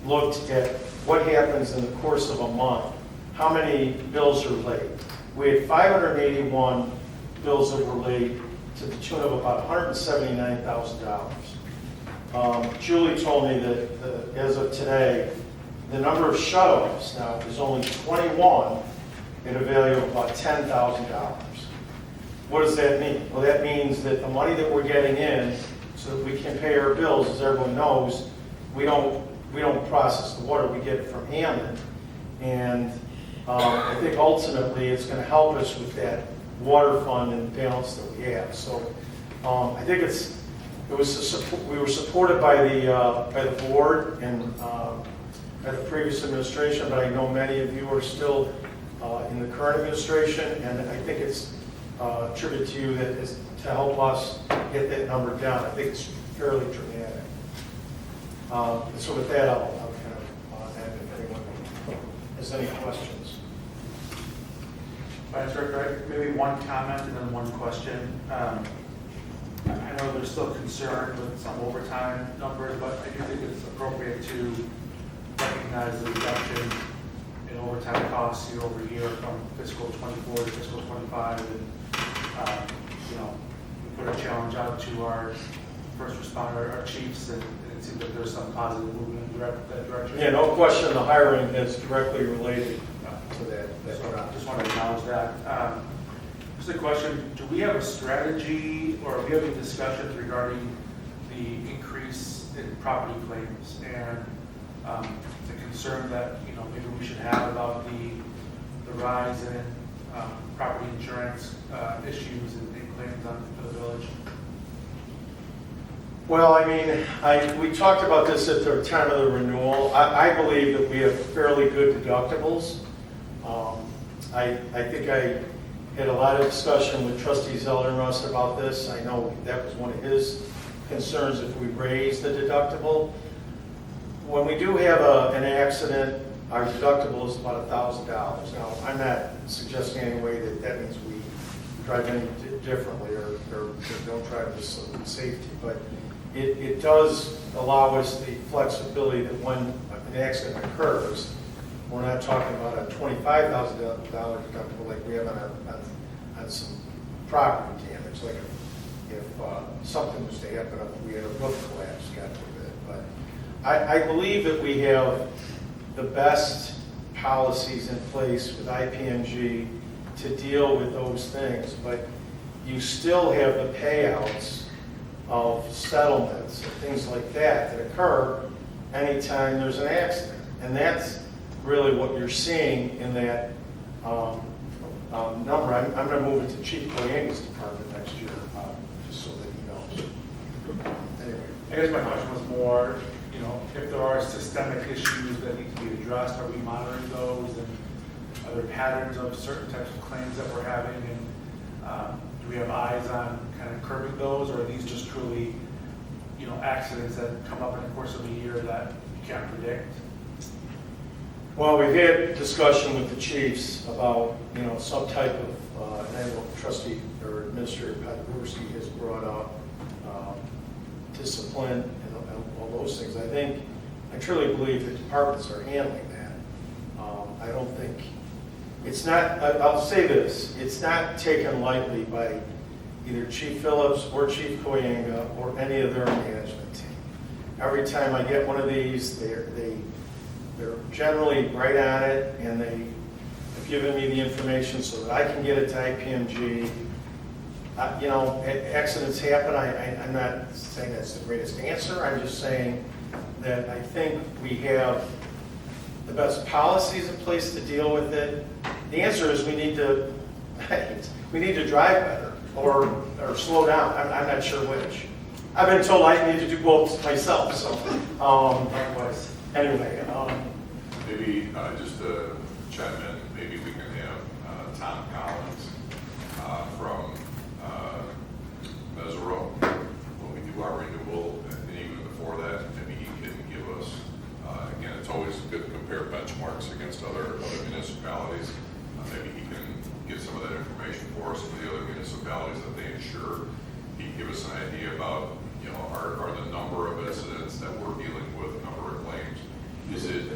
looked at what happens in the course of a month, how many bills are late, we had 581 bills that were late to the tune of about $179,000. Julie told me that as of today, the number of shut-offs now is only 21 at a value of about $10,000. What does that mean? Well, that means that the money that we're getting in so that we can pay our bills, as everyone knows, we don't process the water, we get it from Hammond. And I think ultimately it's going to help us with that water fund and balance that we have. So I think we were supported by the board and by the previous administration, but I know many of you are still in the current administration, and I think it's a tribute to you that is to help us get that number down. I think it's fairly dramatic. So with that, I'll kind of end if anyone has any questions. Vice Director, maybe one comment and then one question. I know there's still concern with some overtime numbers, but I do think it's appropriate to recognize the reduction in overtime costs year over year from fiscal 24 to fiscal 25. And, we put a challenge out to our first responder, our chiefs, and it seems like there's some positive movement in that direction. Yeah, no question the hiring is directly related to that. So I just want to acknowledge that. Just a question, do we have a strategy or are we having discussions regarding the increase in property claims and the concern that maybe we should have about the rise in property insurance issues and claims for the village? Well, I mean, we talked about this at the time of the renewal. I believe that we have fairly good deductibles. I think I had a lot of discussion with Trustee Zeller and Russ about this. I know that was one of his concerns if we raise the deductible. When we do have an accident, our deductible is about $1,000. Now, I'm not suggesting in any way that means we drive any differently or don't drive with safety, but it does allow us the flexibility that when an accident occurs, we're not talking about a $25,000 deductible like we have on some property damage, like if something was to happen, if we had a roof collapse, God forbid. But I believe that we have the best policies in place with IPMG to deal with those things, but you still have the payouts of settlements and things like that occur anytime there's an accident. And that's really what you're seeing in that number. I'm going to move it to Chief Koyanga's department next year, just so that he knows. Anyway. I guess my question was more, if there are systemic issues that need to be addressed, are we monitoring those? And are there patterns of certain types of claims that we're having? And do we have eyes on kind of curbing those? Or are these just truly, accidents that come up in the course of a year that you can't predict? Well, we've had discussion with the chiefs about, some type of, trustee or administrator Pygorski has brought up discipline and all those things. I truly believe the departments are handling that. I don't think, it's not, I'll say this, it's not taken lightly by either Chief Phillips or Chief Koyanga or any of their management team. Every time I get one of these, they're generally right on it, and they have given me the information so that I can get it to IPMG. Accidents happen. I'm not saying that's the greatest answer. I'm just saying that I think we have the best policies in place to deal with it. The answer is we need to drive better or slow down. I'm not sure which. I've been told I need to do both myself. So, Likewise. anyway. Maybe just to chime in, maybe we can Tom Collins from Mesero when we do our renewal, and even before that, maybe he can give us, again, it's always good to compare benchmarks against other municipalities. Maybe he can get some of that information for us, some of the other municipalities that they insure. He can give us an idea about, you know, are the number of incidents that we're dealing with, number of claims, is it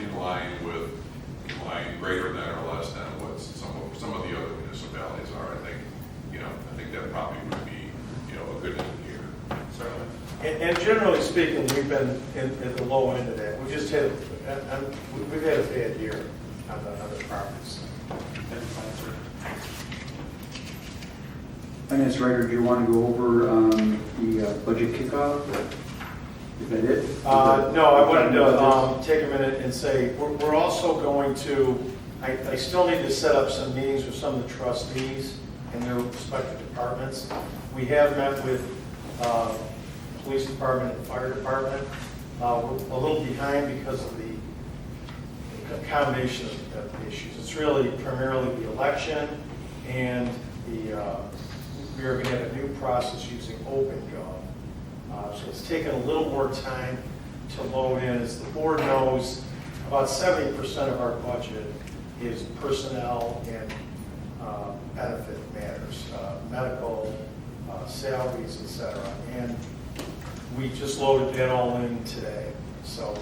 in line greater than or less than what some of the other municipalities are? I think that probably would be, a good indicator. Certainly. And generally speaking, we've been at the low end of that. We've just had, we've had a bad year on the other properties. Finance Director, do you want to go over the budget kickoff? Is that it? No, I wanted to take a minute and say, we're also going to, I still need to set up some meetings with some of the trustees in their respective departments. We have met with police department and fire department. We're a little behind because of the combination of issues. It's really primarily the election and we are going to have a new process using OpenGov. So it's taken a little more time to load in. As the board knows, about 70% of our budget is personnel and benefit matters, medical, salaries, etc. And we just loaded that all in today. So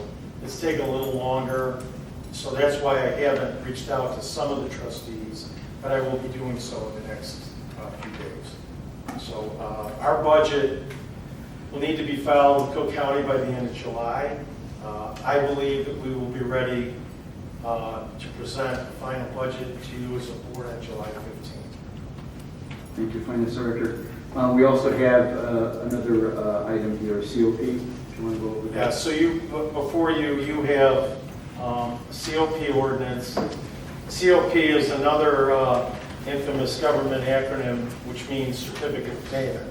it's taken a little longer. So that's why I haven't reached out to some of the trustees, but I will be doing so in the next few days. So our budget will need to be filed with Cook County by the end of July. I believe that we will be ready to present the final budget to you as a board on July 15th. Thank you, Finance Director. We also have another item here, COP. Do you want to go over that? Yeah, so before you have COP ordinance. COP is another infamous government acronym, which means Certificate of Payment.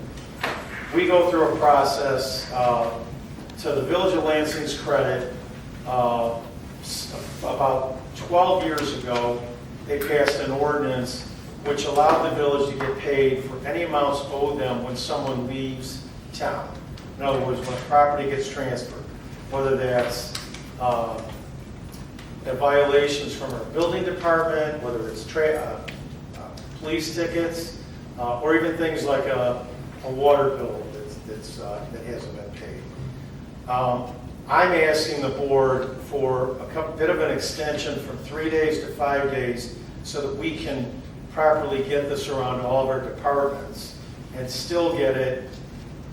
We go through a process to the Village of Lansing's credit. About 12 years ago, they passed an ordinance which allowed the village to get paid for any amounts owed them when someone leaves town. In other words, when a property gets transferred, whether that's violations from our building department, whether it's police tickets, or even things like a water bill that hasn't been paid. I'm asking the board for a bit of an extension from 3 days to 5 days so that we can properly get this around all of our departments and still get it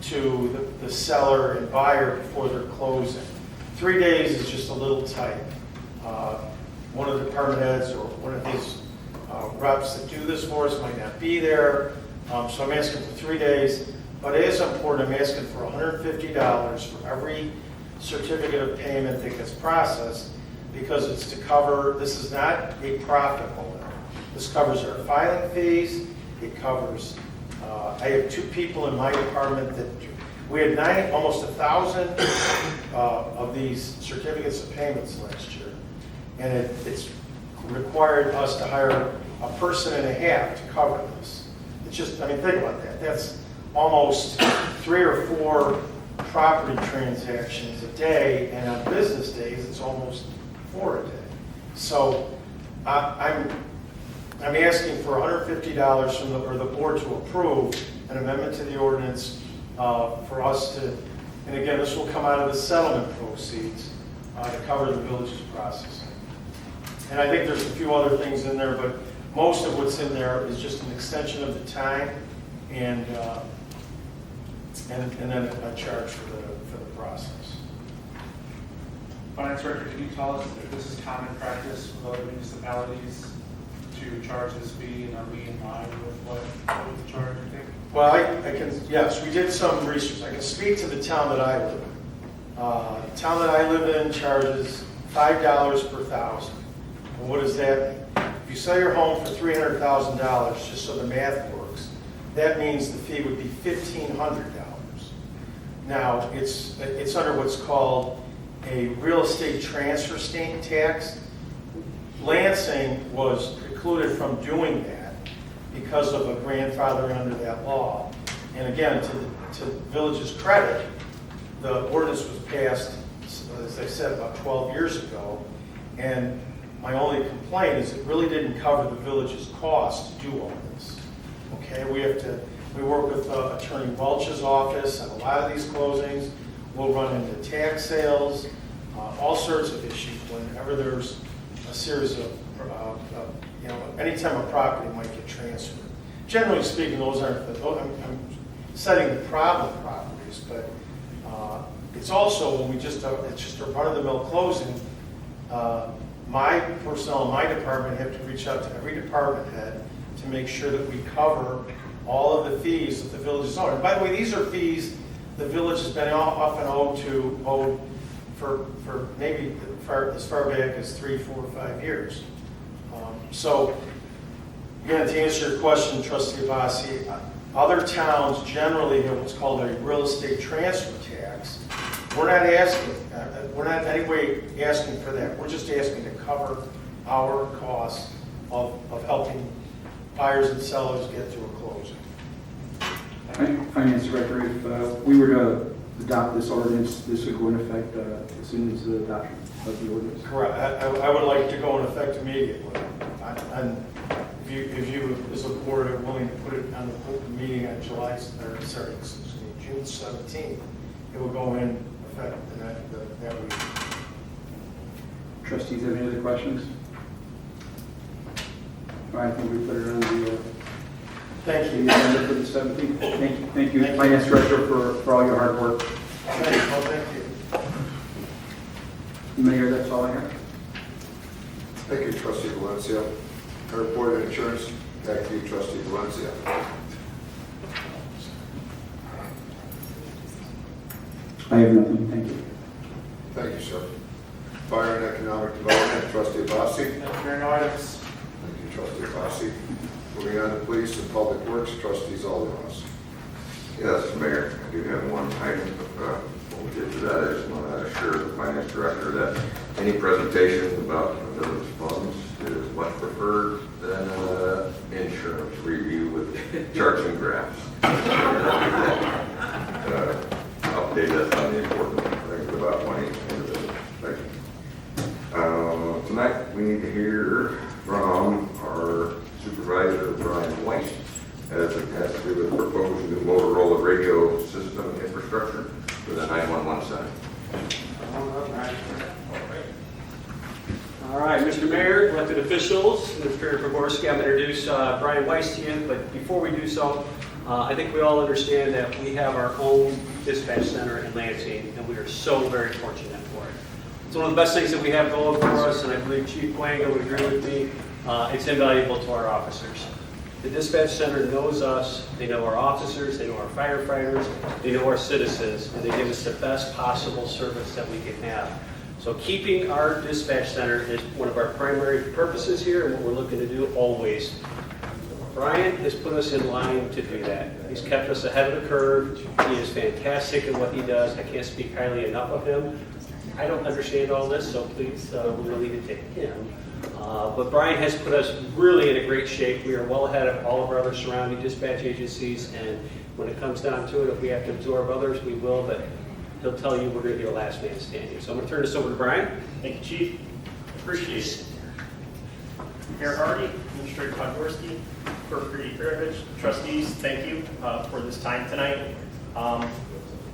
to the seller and buyer before they're closing. 3 days is just a little tight. One of the department heads or one of these reps that do this for us might not be there, so I'm asking for 3 days. But it is important, I'm asking for $150 for every certificate of payment that gets processed, because it's to cover, this is not a profit holder. This covers our filing fees, it covers, I have 2 people in my department that, we had almost 1,000 of these certificates of payments last year. And it's required us to hire a person and a half to cover this. It's just, I mean, think about that. That's almost 3 or 4 property transactions a day, and on business days, it's almost 4 a day. So I'm asking for $150 from the board to approve an amendment to the ordinance for us to, and again, this will come out of the settlement proceeds to cover the village's processing. And I think there's a few other things in there, but most of what's in there is just an extension of the time and then a charge for the process. Finance Director, can you tell us if this is common practice with other municipalities to charge this fee, and are we in line with what we charge, you think? Well, I can, yes, we did some research. I can speak to the town that I live in. The town that I live in charges $5 per thousand. And what does that mean? If you sell your home for $300,000, just so the math works, that means the fee would be $1,500. Now, it's under what's called a real estate transfer tax. Lansing was precluded from doing that because of a grandfathering under that law. And again, to the village's credit, the ordinance was passed, as I said, about 12 years ago. And my only complaint is it really didn't cover the village's cost to do all this. Okay, we work with Attorney Welch's office on a lot of these closings. We'll run into tax sales, all sorts of issues whenever there's a series of, anytime a property might get transferred. Generally speaking, those aren't, I'm setting the problem properties, but it's also when it's just a run-of-the-mill closing, my personnel in my department have to reach out to every department head to make sure that we cover all of the fees that the village is owed. And by the way, these are fees the village has been often owed for maybe as far back as 3, 4, 5 years. So, again, to answer your question, Trustee Abbasi, other towns generally have what's called a real estate transfer tax. We're not in any way asking for that. We're just asking to cover our costs of helping buyers and sellers get to a closing. Finance Director, if we were to adopt this ordinance, this would go in effect as soon as the adoption of the ordinance? Correct. I would like to go in effect immediately. And if you, as a board, are willing to put it on the meeting on June 17th, it will go in effect that week. Trustees have any other questions? All right, I think we put it on the Thank you. agenda for the 17th. Thank you, Finance Director, for all your hard work. Thank you. Mayor, that's all I have. Thank you, Trustee Valencia. Our report on insurance, back to you, Trustee Valencia. I have nothing. Thank you. Thank you, sir. Fire and Economic Development, Trustee Abbasi. There are no items. Thank you, Trustee Abbasi. Moving on to Police and Public Works, Trustees Aldermas. Yes, Mayor, I do have one item. Before we get to that, I just want to assure the Finance Director that any presentation about the village funds is much preferred than insurance review with charts and graphs. Update us on the important things about money in the village. Thank you. Tonight, we need to hear from our Supervisor, Brian White, as it has to do with proposed new Motorola radio system infrastructure for the 911 center. All right, Mr. Mayor, elected officials, Mr. Pogorski, I'm going to introduce Brian Weiss to you, but before we do so, I think we all understand that we have our own dispatch center in Lansing, and we are so very fortunate for it. It's one of the best things that we have going for us, and I believe Chief Wanga would agree with me. It's invaluable to our officers. The dispatch center knows us, they know our officers, they know our firefighters, they know our citizens, and they give us the best possible service that we can have. So keeping our dispatch center is one of our primary purposes here and what we're looking to do always. Brian has put us in line to do that. He's kept us ahead of the curve. He is fantastic in what he does. I can't speak highly enough of him. I don't understand all this, so please, we'll leave it to him. But Brian has put us really in a great shape. We are well ahead of all of our other surrounding dispatch agencies, and when it comes down to it, if we have to absorb others, we will, but he'll tell you we're going to be the last man standing. So I'm going to turn this over to Brian. Thank you, Chief. Appreciate it. Mayor Hardy, Administrator Pogorski, Clerk Perovich, trustees, thank you for this time tonight.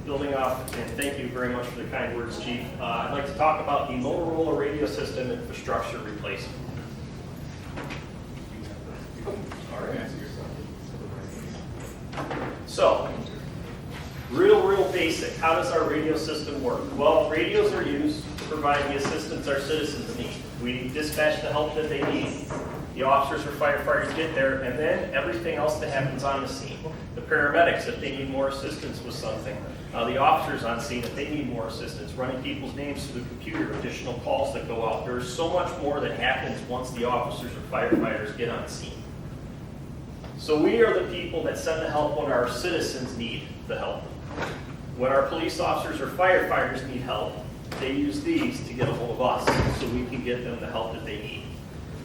Building off, and thank you very much for the kind words, Chief. I'd like to talk about the Motorola radio system infrastructure replacement. All right. So, real basic. How does our radio system work? Well, radios are used to provide the assistance our citizens need. We dispatch the help that they need. The officers or firefighters get there, and then everything else that happens on the scene. The paramedics, if they need more assistance with something. The officers on scene, if they need more assistance. Running people's names through the computer, additional calls that go out. There's so much more that happens once the officers or firefighters get on scene. So we are the people that send the help when our citizens need the help. When our police officers or firefighters need help, they use these to get a hold of us so we can get them the help that they need.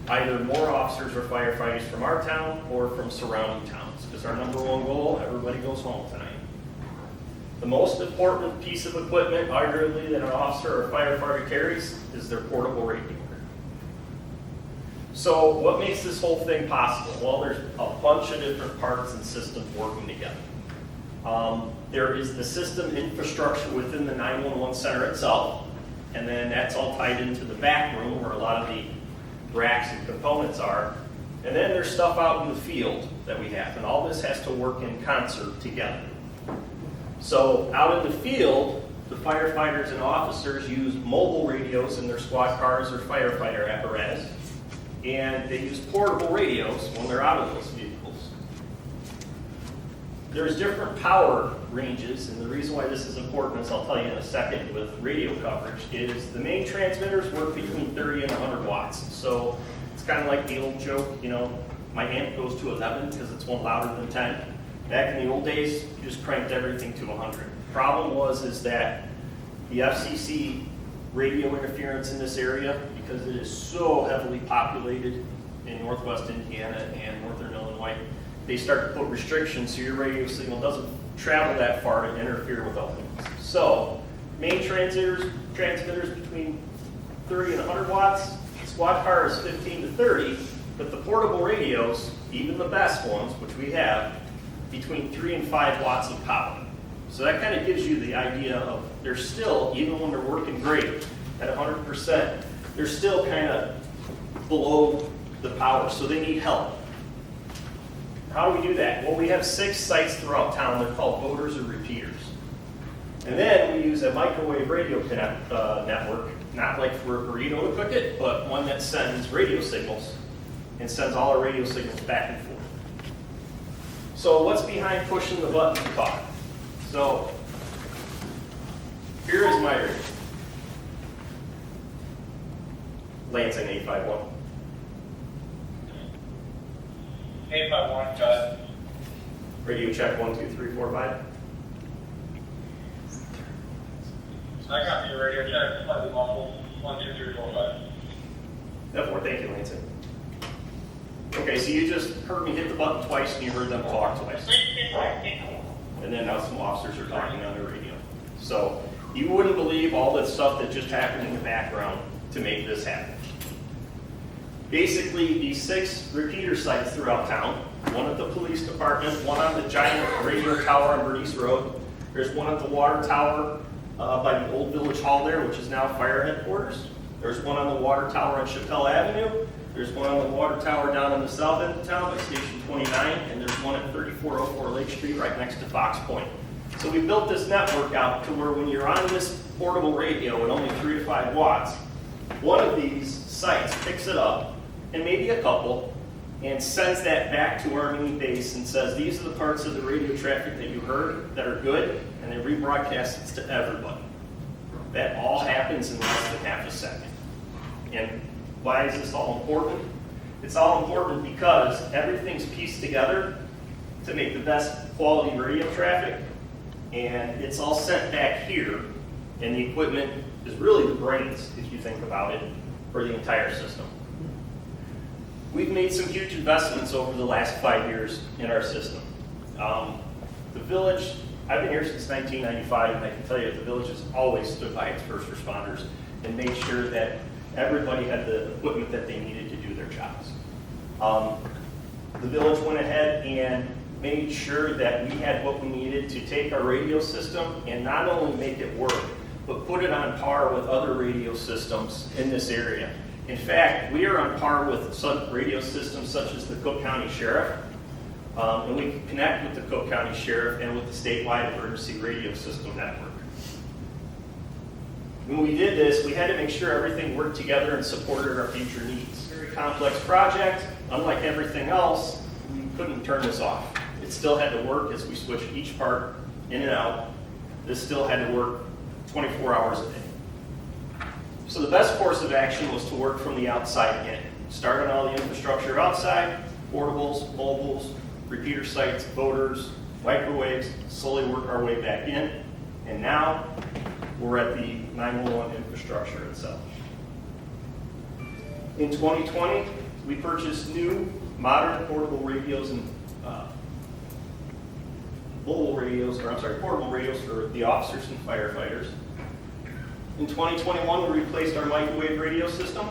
either more officers or firefighters from our town or from surrounding towns, because our number one goal, everybody goes home tonight. The most important piece of equipment, arguably, that an officer or firefighter carries is their portable radio. So what makes this whole thing possible? Well, there's a bunch of different parts and systems working together. There is the system infrastructure within the 911 center itself, and then that's all tied into the back room where a lot of the racks and components are. And then there's stuff out in the field that we have, and all this has to work in concert together. So out in the field, the firefighters and officers use mobile radios in their squad cars or firefighter apparatus, and they use portable radios when they're out of those vehicles. There's different power ranges, and the reason why this is important, as I'll tell you in a second with radio coverage, is the main transmitters work between 30 and 100 watts. So it's kind of like the old joke, you know, my amp goes to 11 because it's one louder than 10. Back in the old days, you just cranked everything to 100. The problem is that the FCC radio interference in this area, because it is so heavily populated in northwest Indiana and northern Illinois, they start to put restrictions so your radio signal doesn't travel that far to interfere with other ones. So, main transmitters between 30 and 100 watts, squad car is 15 to 30, but the portable radios, even the best ones, which we have, between 3 and 5 watts of power. So that kind of gives you the idea of they're still, even when they're working great at 100%, they're still kind of below the power, so they need help. How do we do that? Well, we have 6 sites throughout town. They're called voters or repeaters. And then we use a microwave radio network, not like for a burrito to cook it, but one that sends radio signals and sends all our radio signals back and forth. So what's behind pushing the button to talk? So here is my radio. Lansing 851. 851, got Radio check 1, 2, 3, 4, 5. I got your radio check, slightly muffled. 1, 2, 3, 4, 5. F4, thank you, Lansing. Okay, so you just heard me hit the button twice and you heard them talk twice. And then now some officers are talking on the radio. So you wouldn't believe all the stuff that just happened in the background to make this happen. Basically, these 6 repeater sites throughout town, one at the police department, one on the giant radio tower on Bernice Road. There's one at the water tower by the old village hall there, which is now fire headquarters. There's one on the water tower on Chappelle Avenue. There's one on the water tower down on the south end of town by Station 29, and there's one at 3404 Lake Street right next to Fox Point. So we built this network out to where when you're on this portable radio at only 3 to 5 watts, one of these sites picks it up, and maybe a couple, and sends that back to our main base and says, these are the parts of the radio traffic that you heard that are good, and they rebroadcast it to everybody. That all happens in less than half a second. And why is this all important? It's all important because everything's pieced together to make the best quality radio traffic, and it's all sent back here, and the equipment is really the brains, if you think about it, for the entire system. We've made some huge investments over the last 5 years in our system. The village, I've been here since 1995, and I can tell you the village has always stood by its first responders and made sure that everybody had the equipment that they needed to do their jobs. The village went ahead and made sure that we had what we needed to take our radio system and not only make it work, but put it on par with other radio systems in this area. In fact, we are on par with some radio systems such as the Cook County Sheriff, and we can connect with the Cook County Sheriff and with the statewide emergency radio system network. When we did this, we had to make sure everything worked together and supported our future needs. Very complex project. Unlike everything else, we couldn't turn this off. It still had to work as we switched each part in and out. This still had to work 24 hours a day. So the best course of action was to work from the outside in. Start on all the infrastructure outside, portables, mobiles, repeater sites, voters, microwaves, slowly work our way back in. And now we're at the 911 infrastructure itself. In 2020, we purchased new modern portable radios and portable radios for the officers and firefighters. In 2021, we replaced our microwave radio system.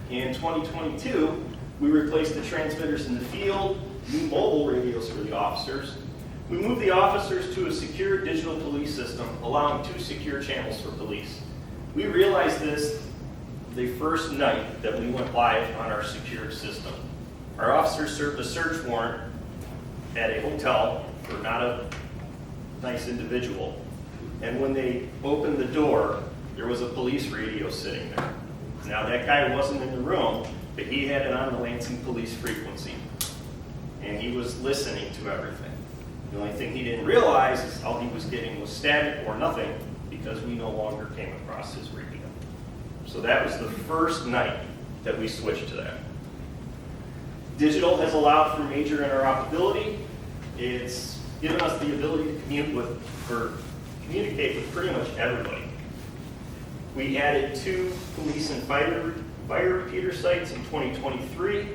In 2022, we replaced the transmitters in the field, new mobile radios for the officers. We moved the officers to a secure digital police system, allowing 2 secure channels for police. We realized this the first night that we went live on our secure system. Our officers served a search warrant at a hotel for not a nice individual. And when they opened the door, there was a police radio sitting there. Now that guy wasn't in the room, but he had it on the Lansing police frequency. And he was listening to everything. The only thing he didn't realize is all he was getting was static or nothing, because we no longer came across his radio. So that was the first night that we switched to that. Digital has allowed for major interoperability. It's given us the ability to communicate with pretty much everybody. We added 2 police and fire repeater sites in 2023,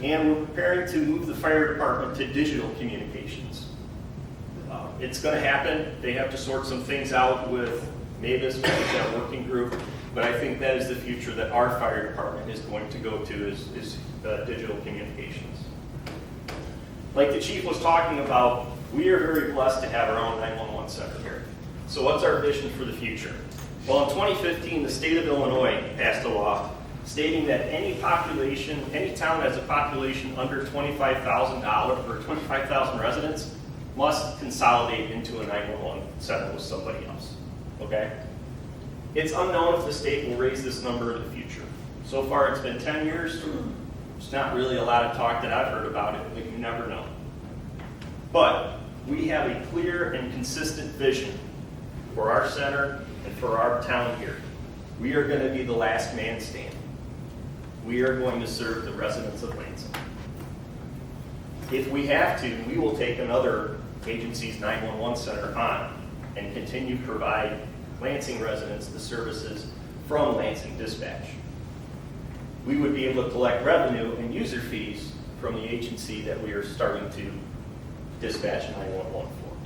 and we're preparing to move the fire department to digital communications. It's going to happen. They have to sort some things out with Mavis, which is that working group, but I think that is the future that our fire department is going to go to is digital communications. Like the chief was talking about, we are very blessed to have our own 911 center here. So what's our vision for the future? Well, in 2015, the state of Illinois passed a law stating that any town that has a population under 25,000 or 25,000 residents must consolidate into a 911 center with somebody else, okay? It's unknown if the state will raise this number in the future. So far, it's been 10 years. There's not really a lot of talk that I've heard about it, but you never know. But we have a clear and consistent vision for our center and for our town here. We are going to be the last man standing. We are going to serve the residents of Lansing. If we have to, we will take another agency's 911 center on and continue to provide Lansing residents the services from Lansing Dispatch. We would be able to collect revenue and user fees from the agency that we are starting to dispatch 911 for.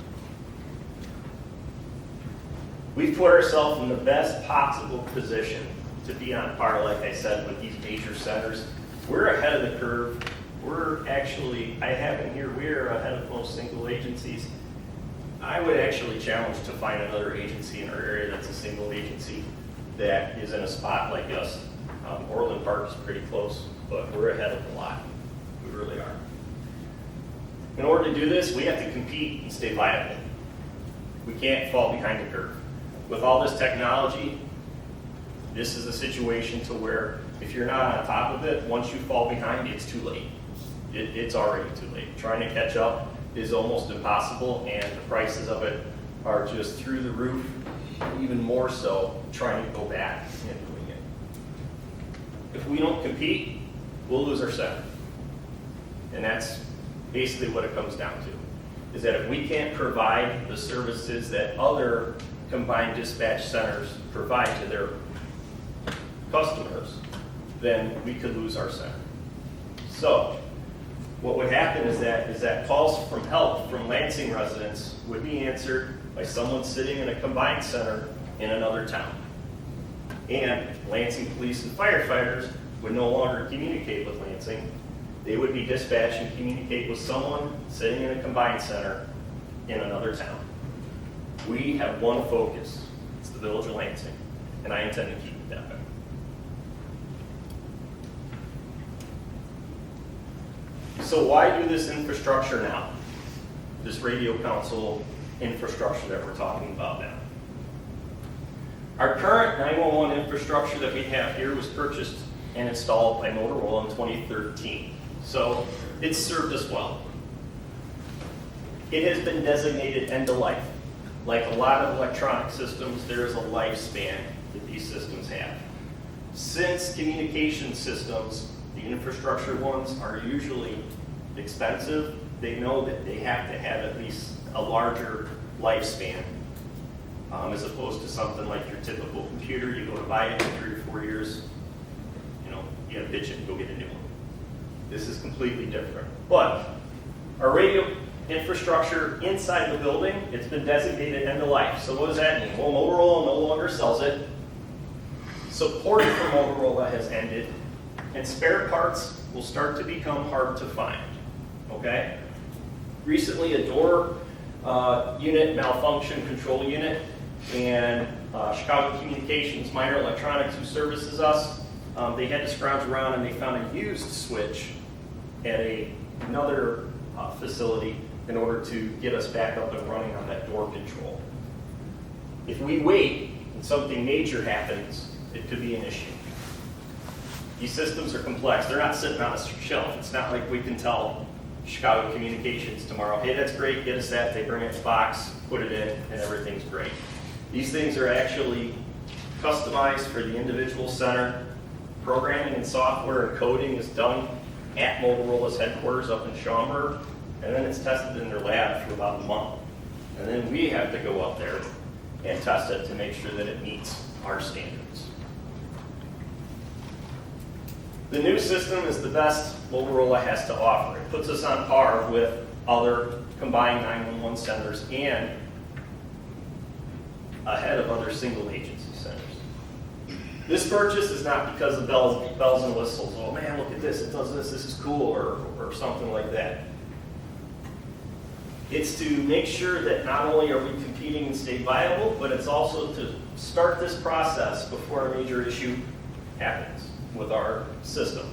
We've put ourselves in the best possible position to be on par, like I said, with these major centers. We're ahead of the curve. We're actually, I have in here, we're ahead of most single agencies. I would actually challenge to find another agency in our area that's a single agency that is in a spot like us. Orland Park is pretty close, but we're ahead of a lot. We really are. In order to do this, we have to compete and stay viable. We can't fall behind the curve. With all this technology, this is a situation to where if you're not on top of it, once you fall behind, it's too late. It's already too late. Trying to catch up is almost impossible, and the prices of it are just through the roof, even more so trying to go back and doing it. If we don't compete, we'll lose our center. And that's basically what it comes down to, is that if we can't provide the services that other combined dispatch centers provide to their customers, then we could lose our center. So what would happen is that calls from help from Lansing residents would be answered by someone sitting in a combined center in another town. And Lansing police and firefighters would no longer communicate with Lansing. They would be dispatched and communicate with someone sitting in a combined center in another town. We have one focus. It's the village of Lansing, and I intend to keep it that way. So why do this infrastructure now? This radio council infrastructure that we're talking about now. Our current 911 infrastructure that we have here was purchased and installed by Motorola in 2013. So it's served us well. It has been designated end of life. Like a lot of electronic systems, there is a lifespan that these systems have. Since communication systems, the infrastructure ones are usually expensive, they know that they have to have at least a larger lifespan, as opposed to something like your typical computer. You go to buy it in 3 or 4 years, you know, you gotta pitch it and go get a new one. This is completely different. But our radio infrastructure inside the building, it's been designated end of life. So what does that mean? Well, Motorola no longer sells it. Support for Motorola has ended, and spare parts will start to become hard to find. Okay? Recently, a door unit malfunction control unit, and Chicago Communications Minor Electronics, who services us, they had to scrounge around and they found a used switch at another facility in order to get us back up and running on that door control. If we wait and something major happens, it could be an issue. These systems are complex. They're not sitting on a shelf. It's not like we can tell Chicago Communications tomorrow, hey, that's great, get us that. They bring it in a box, put it in, and everything's great. These things are actually customized for the individual center. Programming and software and coding is done at Motorola's headquarters up in Schaumburg, and then it's tested in their lab for about a month. And then we have to go up there and test it to make sure that it meets our standards. The new system is the best Motorola has to offer. It puts us on par with other combined 911 centers and ahead of other single agency centers. This purchase is not because of bells and whistles. Oh man, look at this, it does this is cool, or something like that. It's to make sure that not only are we competing and stay viable, but it's also to start this process before a major issue happens with our system.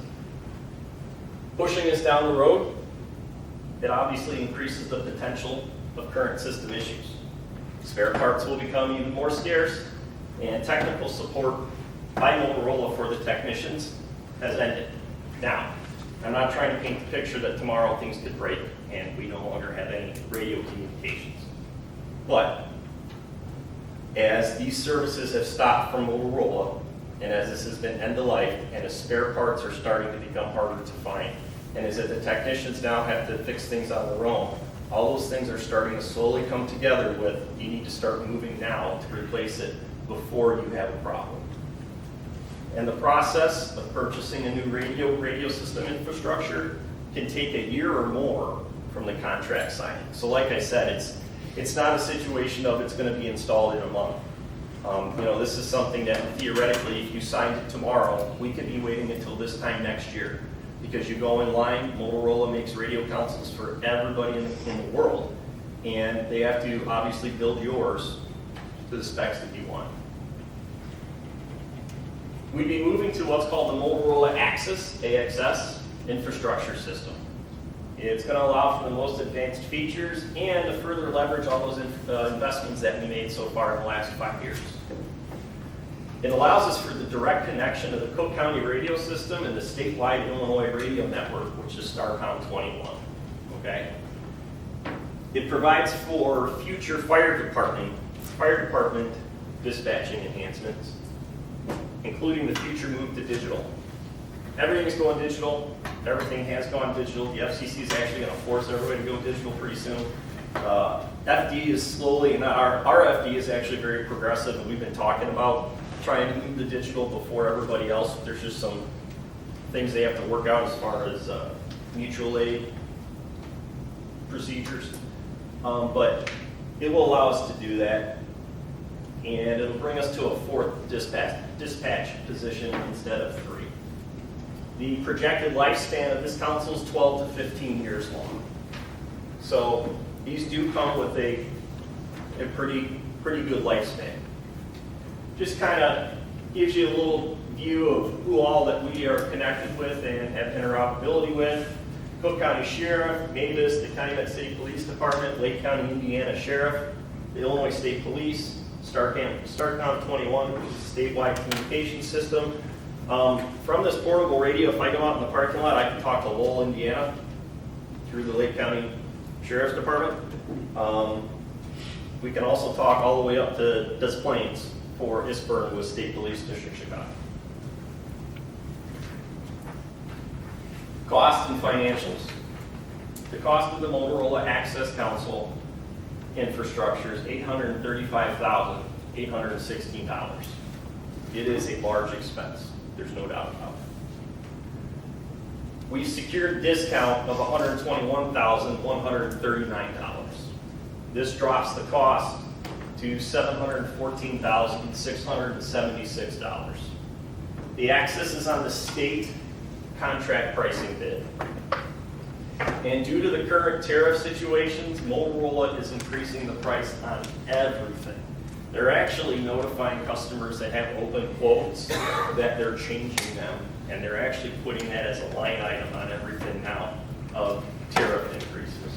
Pushing us down the road, it obviously increases the potential of current system issues. Spare parts will become even more scarce, and technical support by Motorola for the technicians has ended. Now, I'm not trying to paint the picture that tomorrow things could break and we no longer have any radio communications. But as these services have stopped from Motorola, and as this has been end of life, and as spare parts are starting to become harder to find, and as that the technicians now have to fix things on their own, all those things are starting to slowly come together with, you need to start moving now to replace it before you have a problem. And the process of purchasing a new radio system infrastructure can take a year or more from the contract signing. So like I said, it's not a situation of it's going to be installed in a month. This is something that theoretically, if you signed it tomorrow, we could be waiting until this time next year. Because you go in line, Motorola makes radio consoles for everybody in the world, and they have to obviously build yours to the specs that you want. We'd be moving to what's called the Motorola AXS infrastructure system. It's going to allow for the most advanced features and to further leverage all those investments that we made so far in the last 5 years. It allows us for the direct connection to the Cook County radio system and the statewide Illinois radio network, which is StarCom 21. Okay? It provides for future fire department dispatching enhancements, including the future move to digital. Everything's going digital. Everything has gone digital. The FCC is actually going to force everybody to go digital pretty soon. FD is slowly, and our FD is actually very progressive, and we've been talking about trying to move to digital before everybody else. There's just some things they have to work out as far as mutual aid procedures. But it will allow us to do that, and it'll bring us to a fourth dispatch position instead of 3. The projected lifespan of this console is 12 to 15 years long. So these do come with a pretty good lifespan. Just kind of gives you a little view of who all that we are connected with and have interoperability with. Cook County Sheriff, Mavis, the Calumet City Police Department, Lake County, Indiana Sheriff, the Illinois State Police, StarCom 21, which is a statewide communication system. From this portable radio, if I go out in the parking lot, I can talk to Lowell, Indiana, through the Lake County Sheriff's Department. We can also talk all the way up to Des Plaines for Isburn with State Police District Chicago. Cost and financials. The cost of the Motorola Access Console infrastructure is $835,816. It is a large expense. There's no doubt about we've secured a discount of $121,139. This drops the cost to $714,676. The access is on the state contract pricing bid. And due to the current tariff situations, Motorola is increasing the price on everything. They're actually notifying customers that have open quotes that they're changing them, and they're actually putting that as a line item on everything now of tariff increases.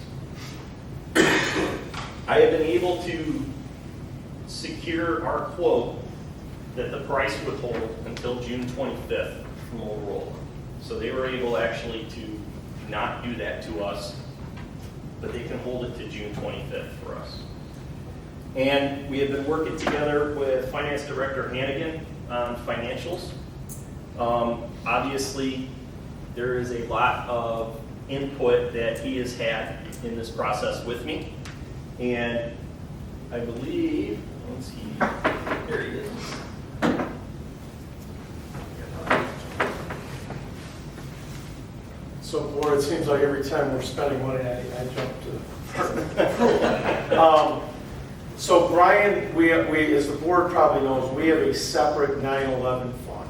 I have been able to secure our quote that the price would hold until June 25th from Motorola. So they were able actually to not do that to us, but they can hold it to June 25th for us. And we have been working together with Finance Director Hannigan on financials. Obviously, there is a lot of input that he has had in this process with me. And I believe, let's see, there he is. So, board, it seems like every time we're spending money, I jump to. So, Brian, we, as the board probably knows, we have a separate 9/11 fund.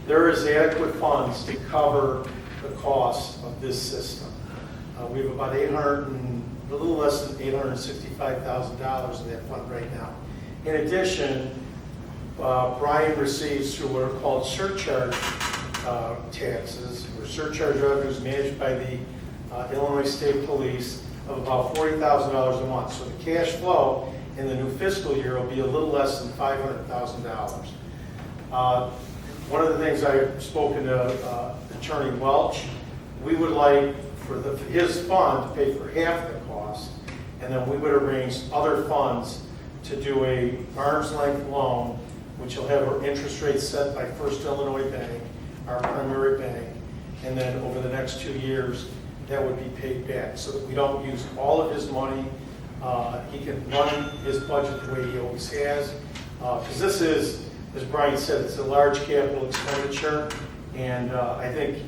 There is adequate funds to cover the cost of this system. We have about a little less than $865,000 in that fund right now. In addition, Brian receives through what are called surcharge taxes, or surcharge revenues managed by the Illinois State Police of about $40,000 a month. So the cash flow in the new fiscal year will be a little less than $500,000. One of the things I've spoken to Attorney Welch, we would like for his fund to pay for half the cost, and then we would arrange other funds to do a arm's length loan, which will have our interest rate set by First Illinois Bank, our primary bank, and then over the next 2 years, that would be paid back so that we don't use all of his money. He can run his budget the way he always has. Because this is, as Brian said, it's a large capital expenditure, and I think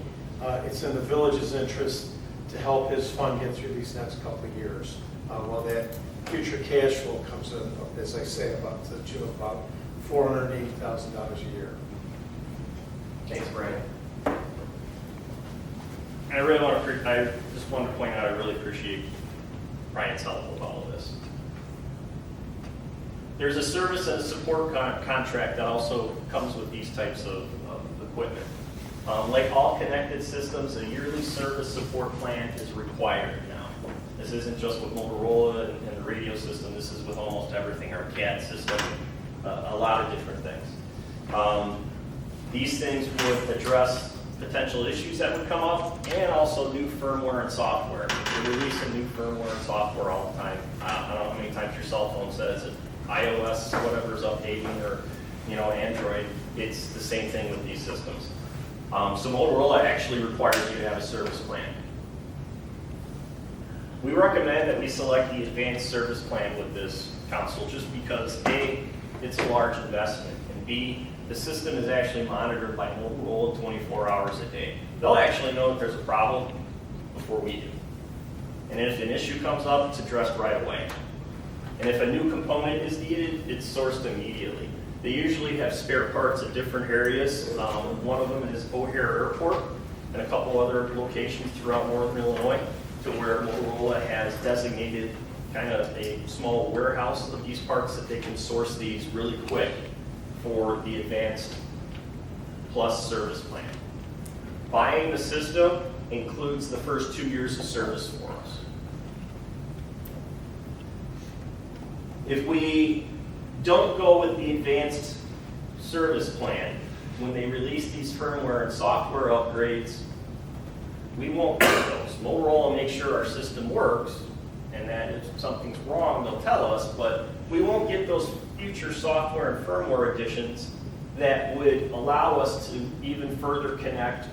it's in the village's interest to help his fund get through these next couple of years. While that future cash flow comes in, as I say, about to the tune of about $480,000 a year. Thanks, Brian. I just wanted to point out, I really appreciate Brian's help with all of this. There's a service and a support contract that also comes with these types of equipment. Like all connected systems, a yearly service support plan is required now. This isn't just with Motorola and the radio system, this is with almost everything, our CAD system, a lot of different things. These things would address potential issues that would come up, and also new firmware and software. We release a new firmware and software all the time. I don't know how many times your cell phone says it, iOS, whatever's updating, or Android. It's the same thing with these systems. So Motorola actually requires you to have a service plan. We recommend that we select the advanced service plan with this council just because A, it's a large investment, and B, the system is actually monitored by Motorola 24 hours a day. They'll actually know if there's a problem before we do. And if an issue comes up, it's addressed right away. And if a new component is needed, it's sourced immediately. They usually have spare parts at different areas. One of them is O'Hare Airport and a couple other locations throughout northern Illinois, to where Motorola has designated kind of a small warehouse of these parts that they can source these really quick for the Advanced Plus service plan. Buying the system includes the first 2 years of service for us. If we don't go with the advanced service plan, when they release these firmware and software upgrades, we won't get those. Motorola makes sure our system works, and that if something's wrong, they'll tell us, but we won't get those future software and firmware additions that would allow us to even further connect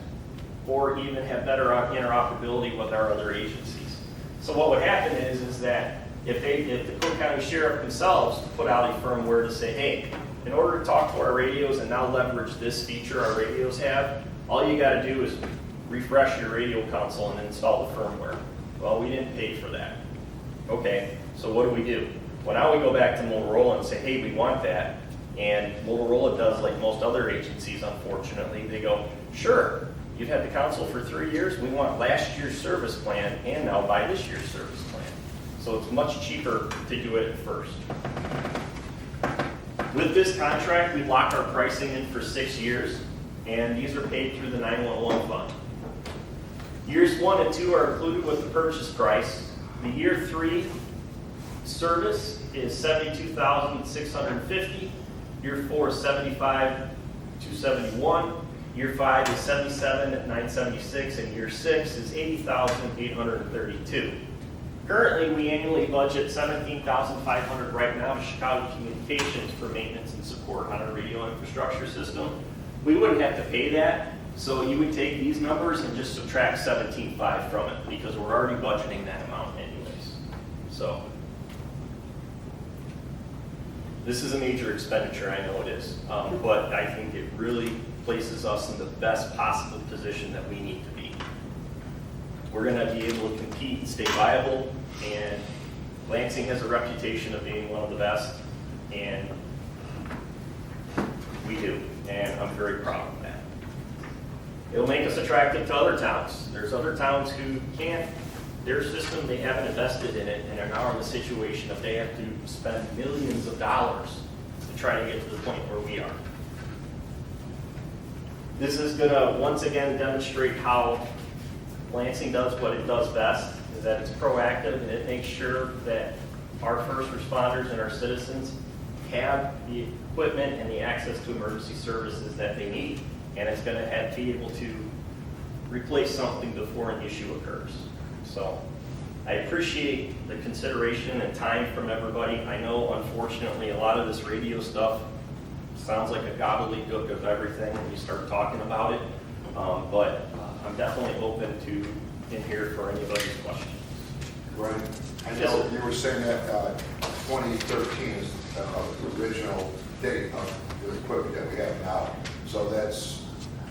or even have better interoperability with our other agencies. So what would happen is that if the Cook County Sheriff themselves put out a firmware to say, hey, in order to talk to our radios and now leverage this feature our radios have, all you got to do is refresh your radio console and install the firmware. Well, we didn't pay for that. Okay, so what do? Well, now we go back to Motorola and say, hey, we want that. And Motorola does like most other agencies, unfortunately. They go, sure, you've had the console for 3 years. We want last year's service plan and now buy this year's service plan. So it's much cheaper to do it first. With this contract, we lock our pricing in for 6 years, and these are paid through the 911 fund. Years 1 and 2 are included with the purchase price. The year 3 service is $72,650. Year 4 is $75,271. Year 5 is $77,976, and year 6 is $80,832. Currently, we annually budget $17,500 right now to Chicago Communications for maintenance and support on our radio infrastructure system. We wouldn't have to pay that, so you would take these numbers and just subtract $17,500 from it because we're already budgeting that amount anyways. So this is a major expenditure, I know it is, but I think it really places us in the best possible position that we need to be. We're going to be able to compete and stay viable, and Lansing has a reputation of being one of the best, and we do, and I'm very proud of that. It'll make us attractive to other towns. There's other towns who can't, their system, they haven't invested in it, and are now in the situation that they have to spend millions of dollars to try to get to the point where we are. This is going to once again demonstrate how Lansing does what it does best, is that it's proactive and it makes sure that our first responders and our citizens have the equipment and the access to emergency services that they need. And it's going to be able to replace something before an issue occurs. So I appreciate the consideration and time from everybody. I know, unfortunately, a lot of this radio stuff sounds like a gobbledygook of everything when you start talking about it. But I'm definitely open to in here for anybody's questions. Right. I know you were saying that 2013 is the original date of the equipment that we have now. So that's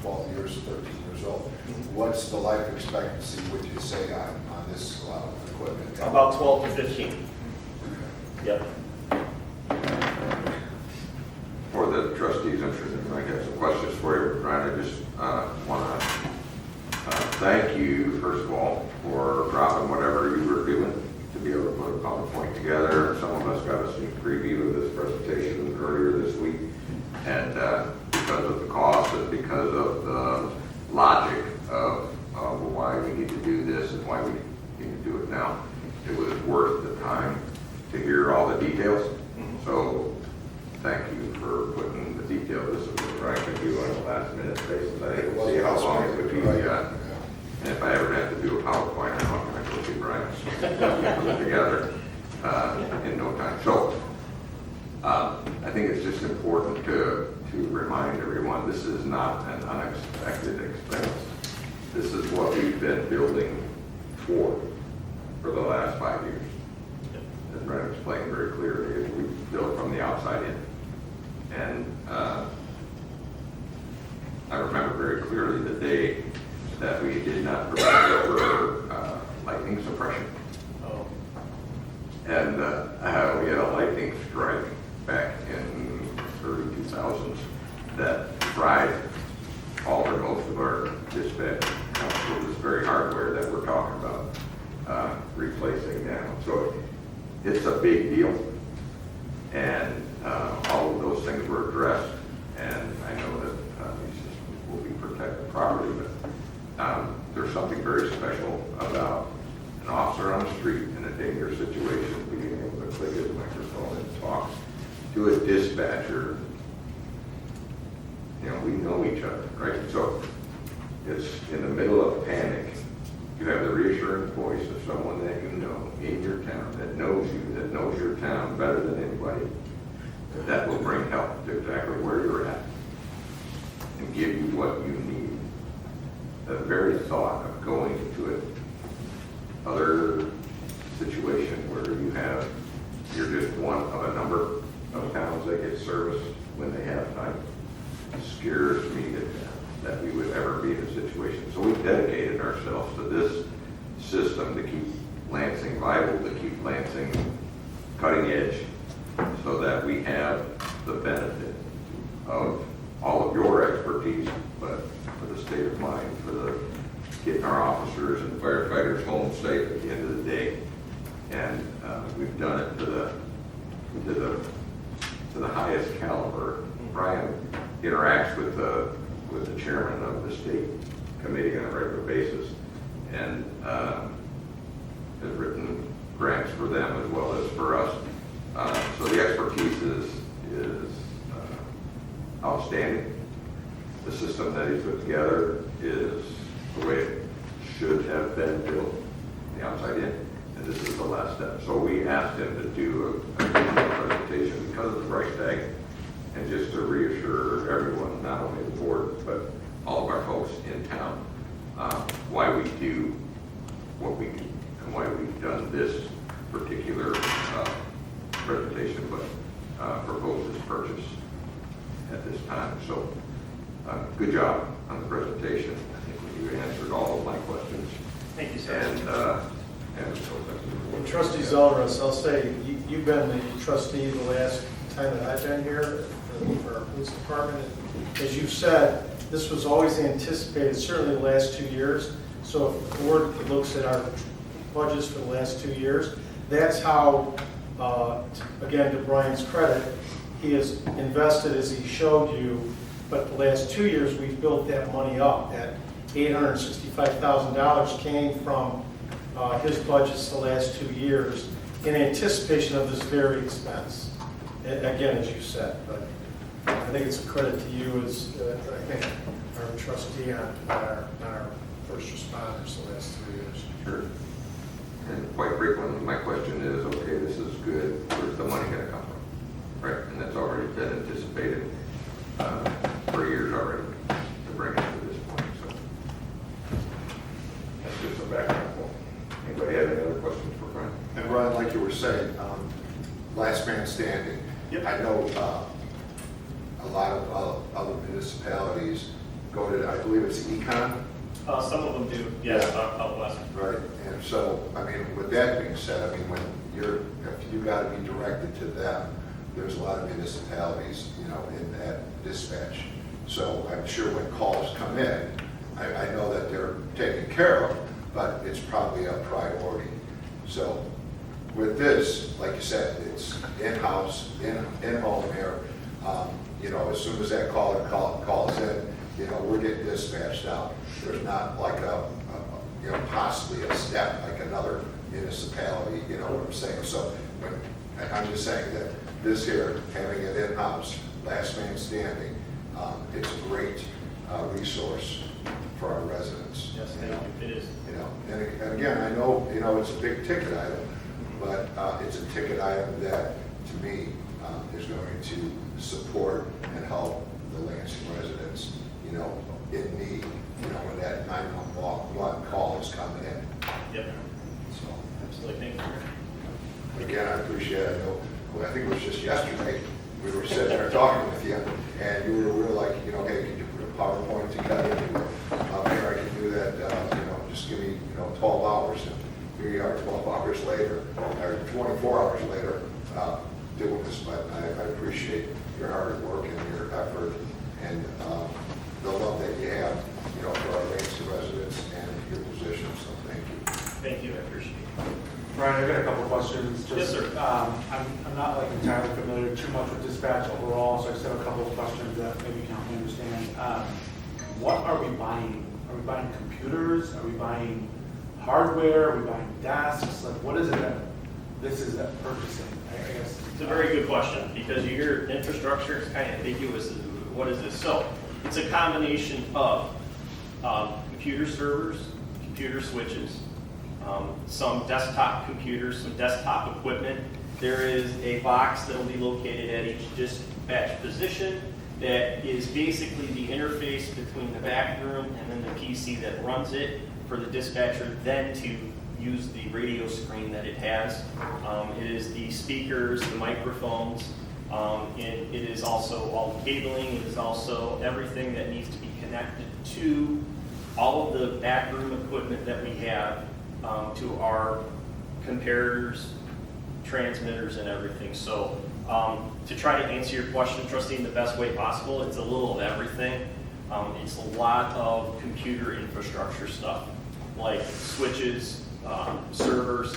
12 years, 13 years old. What's the life expectancy, would you say, on this equipment? About 12 to 15. Yep. For the trustees, I'm sure they might have some questions for you, Brian. I just want to thank you, first of all, for dropping whatever you were doing to be able to put a PowerPoint together. Some of us got a sneak preview of this presentation earlier this week. And because of the cost and because of the logic of why we need to do this and why we need to do it now, it was worth the time to hear all the details. So thank you for putting the detail. This is what I could do on a last minute basis. I didn't see how long it would be. And if I ever have to do a PowerPoint, I'm not going to go see Brian. Put it together in no time. So I think it's just important to remind everyone this is not an unexpected expense. This is what we've been building for the last 5 years. As Brian explained very clearly, we built from the outside in. And I remember very clearly the day that we did not provide for lightning suppression. Oh. And we had a lightning strike back in early 2000s that fried all or most of our dispatch. So this very hardware that we're talking about replacing now. So it's a big deal. And all of those things were addressed. And I know that these systems will be protected properly, but there's something very special about an officer on the street in a dangerous situation being able to click his microphone and talk to a dispatcher. You know, we know each other, right? So it's in the middle of panic. You have the reassuring voice of someone that you know in your town, that knows you, that knows your town better than anybody. That will bring help to exactly where you're at and give you what you need. The very thought of going to another situation where you're just one of a number of towns that get service when they have time scares me that we would ever be in a situation. So we dedicate ourselves to this system to keep Lansing viable, to keep Lansing cutting edge, so that we have the benefit of all of your expertise, but for the state of mind, for the getting our officers and firefighters home safe at the end of the day. And we've done it to the highest caliber. Brian interacts with the chairman of the state committee on a regular basis, and has written grants for them as well as for us. So the expertise is outstanding. The system that he put together is the way it should have been built, the outside in, and this is the last step. So we asked him to do a presentation because of the price tag, and just to reassure everyone, not only the board, but all of our folks in town, why we do what we do and why we've done this particular presentation, but propose this purchase at this time. So good job on the presentation. I think you answered all of my questions. Thank you, sir. And Trustee Zelrus, I'll say, you've been the trustee the last time that I've been here for our police department. As you said, this was always anticipated, certainly the last 2 years. So if the board looks at our budgets for the last 2 years, that's how, again, to Brian's credit, he has invested as he showed you, but the last 2 years we've built that money up. That $865,000 came from his budgets the last 2 years in anticipation of this very expense. Again, as you said, but I think it's a credit to you as, I think, our trustee on our first responders the last 3 years. Sure. And quite frequently, my question is, okay, this is good, where's the money going to come from? Right, and that's already been anticipated for years already to bring it to this point. So that's just a background. Anybody have any other questions for Brian? And Ron, like you were saying, last man standing. Yep. I know a lot of other municipalities go to, I believe it's Econ. Some of them do, yes, out west. Right, and so, I mean, with that being said, I mean, if you gotta be directed to them, there's a lot of municipalities, in that dispatch. So I'm sure when calls come in, I know that they're taken care of, but it's probably a priority. So with this, like you said, it's in-house, in-home here. As soon as that caller calls in, we're getting dispatched out. There's not like possibly a step like another municipality, you know what I'm saying? So I'm just saying that this here, having it in-house, last man standing, it's a great resource for our residents. Yes, thank you. It is. And again, I know, it's a big ticket item, but it's a ticket item that, to me, is going to support and help the Lansing residents, in need, when that 911 call is coming in. Yep. So, Absolutely. Thank you. again, I appreciate it. I think it was just yesterday, we were sitting there talking with you, and we were like, hey, can you put a PowerPoint together? Here, I can do that, just give me, 12 hours. And here you are 12 hours later, or 24 hours later, doing this. But I appreciate your hard work and your effort and the love that you have, for our Lansing residents and your position. So thank you. Thank you. I appreciate it. Brian, I've got a couple of questions. Yes, sir. I'm not entirely familiar too much with dispatch overall, so I just have a couple of questions that maybe you can help me understand. What are we buying? Are we buying computers? Are we buying hardware? Are we buying desks? Like, what is it that this is purchasing? I guess It's a very good question, because you hear infrastructure, it's kind of ambiguous. What is this? So it's a combination of computer servers, computer switches, some desktop computers, some desktop equipment. There is a box that will be located at each dispatch position that is basically the interface between the back room and then the PC that runs it for the dispatcher then to use the radio screen that it has. It is the speakers, the microphones. It is also all the cabling. It is also everything that needs to be connected to all of the backroom equipment that we have to our comparators, transmitters, and everything. So to try to answer your question, Trustee, in the best way possible, it's a little of everything. It's a lot of computer infrastructure stuff, like switches, servers,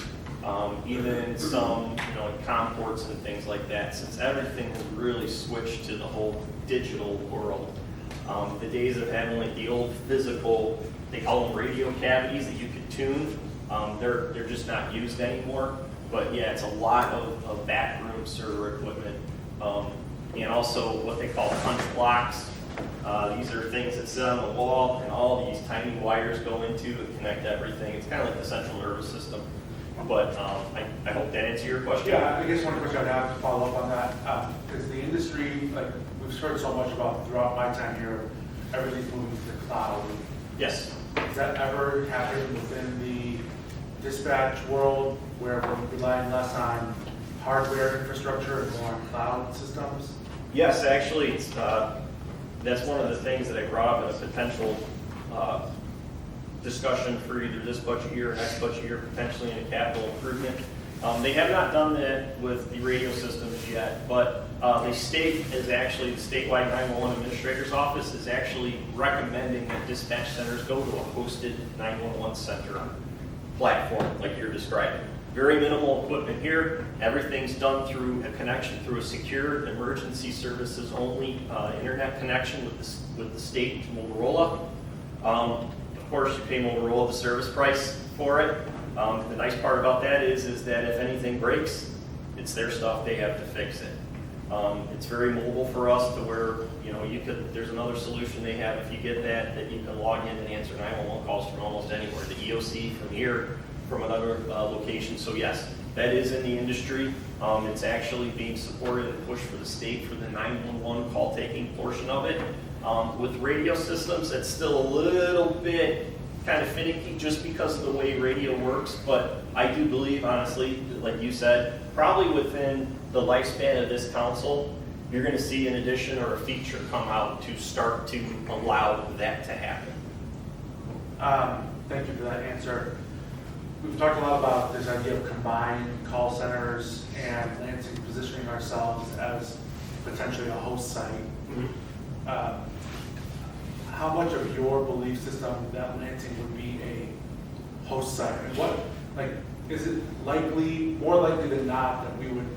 even some, like COM ports and things like that, since everything has really switched to the whole digital world. The days of having like the old physical, they call them radio cavities that you could tune, they're just not used anymore. But yeah, it's a lot of backroom server equipment, and also what they call punch blocks. These are things that sit on the wall, and all these tiny wires go into to connect everything. It's kind of like the central nervous system. But I hope that answers your question. Yeah, I guess one question I'd have to follow up on that, because the industry, like we've heard so much about throughout my time here, everything's moving to the cloud. Yes. Has that ever happened within the dispatch world where we're relying less on hardware infrastructure and more on cloud systems? Yes, actually, it's, that's one of the things that I brought up in a potential discussion for either this budget year or next budget year, potentially in a capital improvement. They have not done that with the radio systems yet, but the state is actually, the statewide 911 administrator's office is actually recommending that dispatch centers go to a hosted 911 center platform like you're describing. Very minimal equipment here. Everything's done through a connection through a secure emergency services only internet connection with the state to Motorola. Of course, you pay Motorola the service price for it. The nice part about that is that if anything breaks, it's their stuff. They have to fix it. It's very mobile for us to where there's another solution they have if you get that you can log in and answer 911 calls from almost anywhere. The EOC from here, from another location. So yes, that is in the industry. It's actually being supported and pushed for the state for the 911 call taking portion of it. With radio systems, it's still a little bit kind of finicky just because of the way radio works, but I do believe, honestly, like you said, probably within the lifespan of this council, you're going to see an addition or a feature come out to start to allow that to happen. Thank you for that answer. We've talked a lot about this idea of combined call centers and Lansing positioning ourselves as potentially a host site. Mm-hmm. How much of your belief system that Lansing would be a host site? And is it more likely than not that we would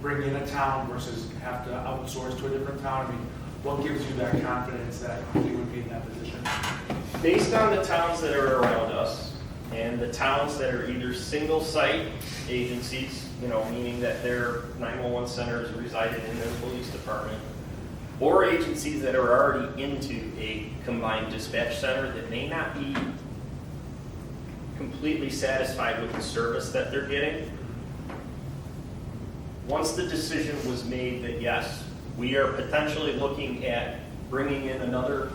bring in a town versus have to outsource to a different town? I mean, what gives you that confidence that we would be in that position? Based on the towns that are around us, and the towns that are either single site agencies, meaning that their 911 centers resided in their police department, or agencies that are already into a combined dispatch center that may not be completely satisfied with the service that they're getting. Once the decision was made that yes, we are potentially looking at bringing in another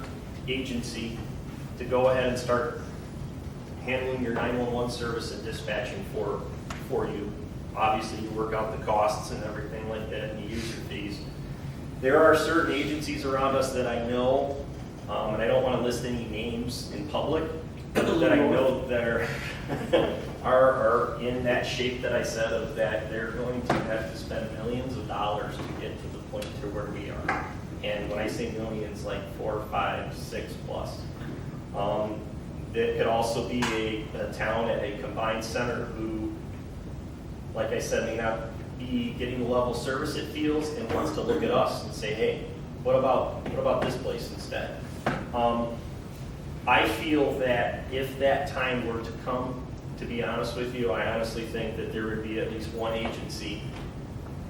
agency to go ahead and start handling your 911 service and dispatching for you. Obviously, you work out the costs and everything like that and you use your fees. There are certain agencies around us that I know, and I don't want to list any names in public, that I know that are in that shape that I said of that they're going to have to spend millions of dollars to get to the point to where we are. And when I say millions, like 4, 5, 6 plus. It could also be a town at a combined center who, like I said, may not be getting the level of service it feels and wants to look at us and say, hey, what about this place instead? I feel that if that time were to come, to be honest with you, I honestly think that there would be at least one agency,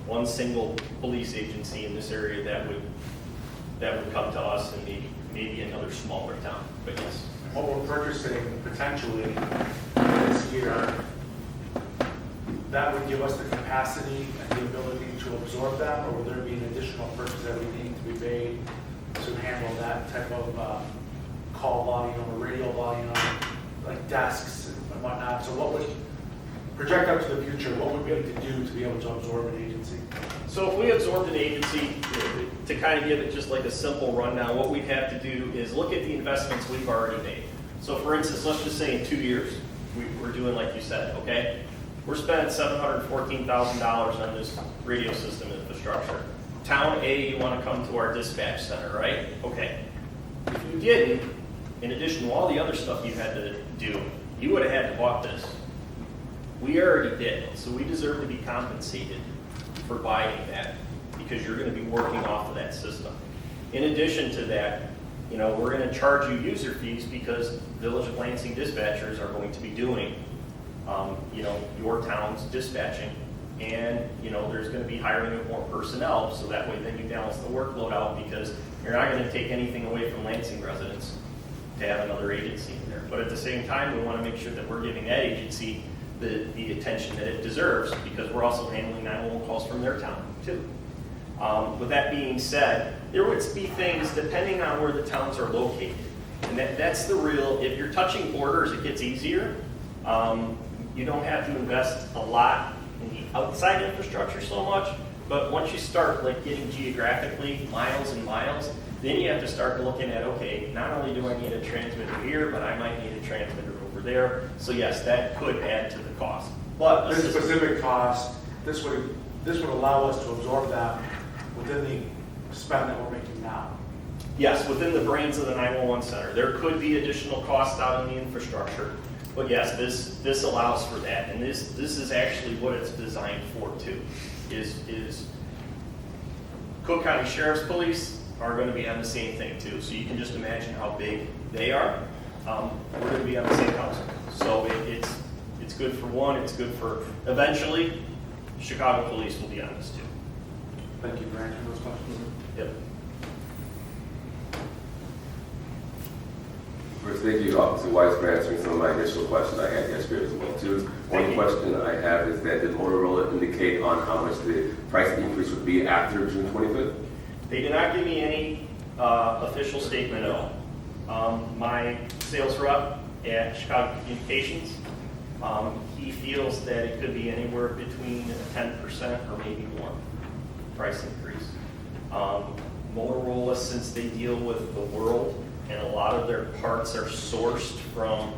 one single police agency in this area that would come to us, and maybe another smaller town. But yes. What we're purchasing potentially this year, that would give us the capacity and the ability to absorb them, or would there be an additional purchase that we need to be made to handle that type of call volume or radio volume, like desks and whatnot? So what would project out to the future? What would we have to do to be able to absorb an agency? So if we absorbed an agency, to kind of give it just like a simple rundown, what we'd have to do is look at the investments we've already made. So for instance, let's just say in 2 years, we're doing like you said, okay? We're spending $714,000 on this radio system infrastructure. Town A, you want to come to our dispatch center, right? Okay. If you didn't, in addition to all the other stuff you had to do, you would have had to bought this. We already did, so we deserve to be compensated for buying that because you're going to be working off of that system. In addition to that, you know, we're going to charge you user fees because Village of Lansing dispatchers are going to be doing, you know, your town's dispatching. And, you know, there's going to be hiring of more personnel, so that way then you balance the workload out because you're not going to take anything away from Lansing residents to have another agency in there. But at the same time, we want to make sure that we're giving that agency the attention that it deserves because we're also handling 911 calls from their town, too. With that being said, there would be things depending on where the towns are located. And that's the real, if you're touching borders, it gets easier. You don't have to invest a lot in the outside infrastructure so much, but once you start like getting geographically miles and miles, then you have to start looking at, okay, not only do I need a transmitter here, but I might need a transmitter over there. So yes, that could add to the cost. But This specific cost, this would allow us to absorb that within the spend that we're making now. yes, within the brains of the 911 center, there could be additional costs out in the infrastructure. But yes, this allows for that, and this is actually what it's designed for too. Is Cook County Sheriff's Police are going to be on the same thing too. So you can just imagine how big they are. We're going to be on the same house, so it's good for one. It's good for eventually Chicago Police will be on this too. Thank you for answering those questions. Yep. First, thank you, Officer Weiss, for answering some of my initial questions I had yesterday as well, too. One question I have is that did Motorola indicate on how much the price increase would be after June 25th? They did not give me any official statement at all. My sales rep at Chicago Communications, he feels that it could be anywhere between a 10% or maybe more price increase. Motorola, since they deal with the world, and a lot of their parts are sourced from,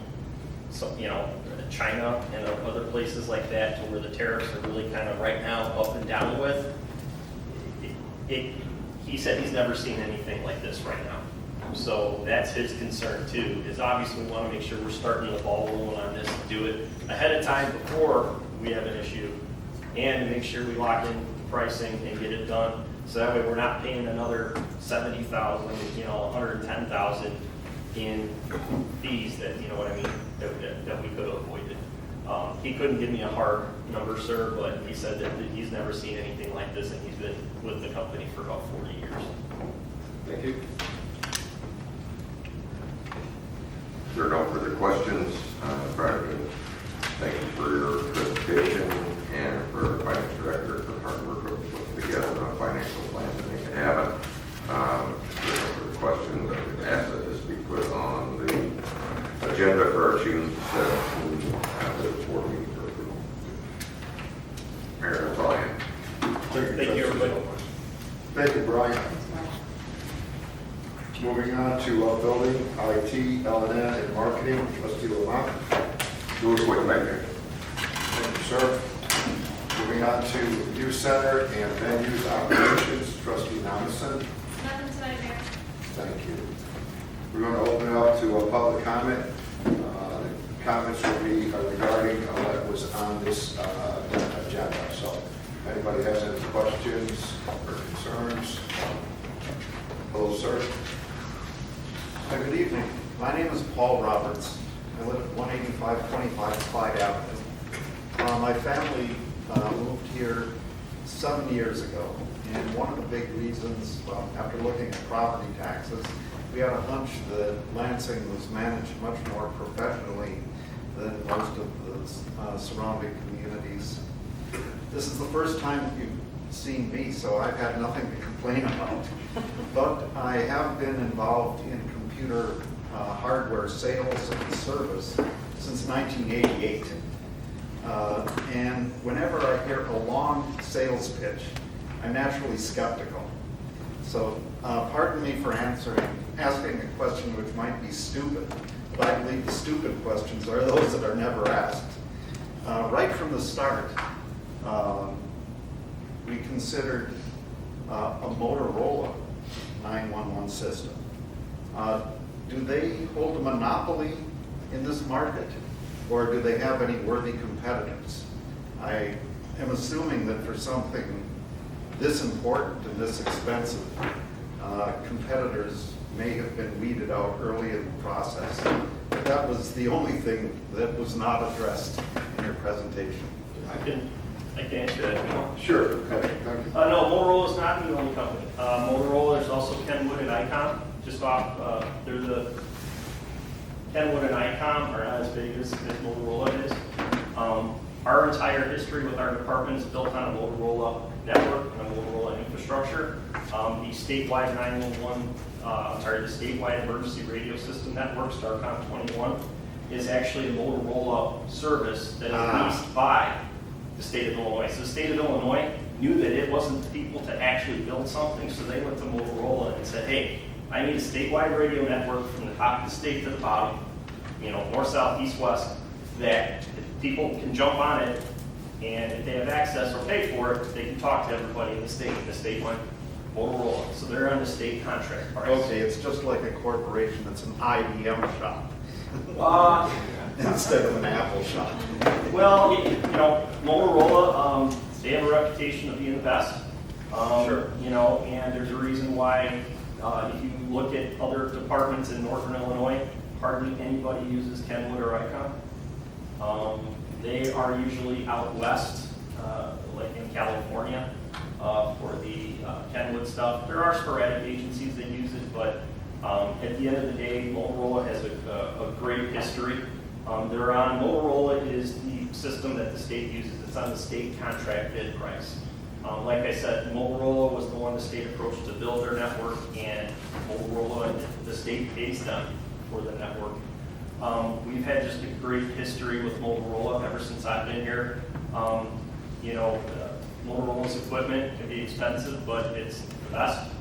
China and other places like that, to where the tariffs are really kind of right now up and down with. He said he's never seen anything like this right now. So that's his concern too, is obviously we want to make sure we're starting the ball rolling on this and do it ahead of time before we have an issue, and to make sure we lock in pricing and get it done. So that way we're not paying another $70,000, $110,000 in fees that, you know what I mean, that we could have avoided. He couldn't give me a hard number, sir, but he said that he's never seen anything like this, and he's been with the company for about 40 years. Thank you. If there are no further questions, Brian, thank you for your presentation and for the finance director for the hard work of putting together a financial plan to make it happen. If there are no further questions, I would ask that this be put on the agenda for our June 17th board meeting for approval. Mayor, that's all I have. Thank you, everybody. Thank you, Brian. Moving on to building, IT, L&N, and marketing, trustee Lamont. Move to tonight, Mayor. Thank you, sir. Moving on to youth center and venues operations, trustee Nomison. Nothing tonight, Mayor. Thank you. We're going to open it up to a public comment. Comments will be regarding what was on this agenda. So if anybody has any questions or concerns, hello, sir. Good evening. My name is Paul Roberts. I live at 18525 Clyde Avenue. My family moved here 7 years ago, and one of the big reasons, after looking at property taxes, we had a hunch that Lansing was managed much more professionally than most of the surrounding communities. This is the first time you've seen me, so I've had nothing to complain about. But I have been involved in computer hardware sales and service since 1988. And whenever I hear a long sales pitch, I'm naturally skeptical. So pardon me for asking a question which might be stupid, but I believe the stupid questions are those that are never asked. Right from the start, we considered a Motorola 911 system. Do they hold a monopoly in this market, or do they have any worthy competitors? I am assuming that for something this important and this expensive, competitors may have been weeded out early in the process. But that was the only thing that was not addressed in your presentation. I can answer that. Sure, okay, thank you. No, Motorola is not the only company. Motorola, there's also Kenwood and Icom, just off, they're the, Kenwood and Icom are not as big as Motorola is. Our entire history with our department is built on a Motorola network and a Motorola infrastructure. The statewide 911, the statewide emergency radio system network, STARCOM 21, is actually a Motorola service that is leased by the state of Illinois. So the state of Illinois knew that it wasn't the people to actually build something, so they went to Motorola and said, hey, I need a statewide radio network from the top of the state to the bottom, north, south, east, west, that people can jump on it, and if they have access or pay for it, they can talk to everybody in the state. And the state went Motorola, so they're on the state contract price. Okay, it's just like a corporation that's an IBM shop instead of an Apple shop. Well, Motorola, they have a reputation of being the best. Sure. And there's a reason why, if you look at other departments in northern Illinois, hardly anybody uses Kenwood or Icom. They are usually out west, like in California, for the Kenwood stuff. There are sporadic agencies that use it, but at the end of the day, Motorola has a great history. Motorola is the system that the state uses. It's on the state contract bid price. Like I said, Motorola was the one the state approached to build their network, and Motorola, the state pays them for the network. We've had just a great history with Motorola ever since I've been here. Motorola's equipment can be expensive, but it's the best.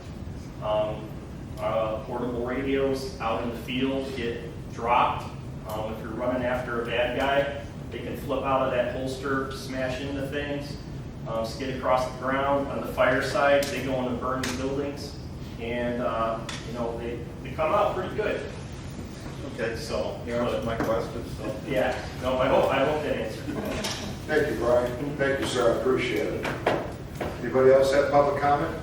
Portable radios out in the field get dropped. If you're running after a bad guy, they can flip out of that holster, smash into things, skid across the ground. On the fire side, they go into burning buildings, and they come out pretty good. Okay, So you answered my question. So. Yeah, no, I hope that answered. Thank you, Brian. Thank you, sir, I appreciate it. Anybody else have public comment?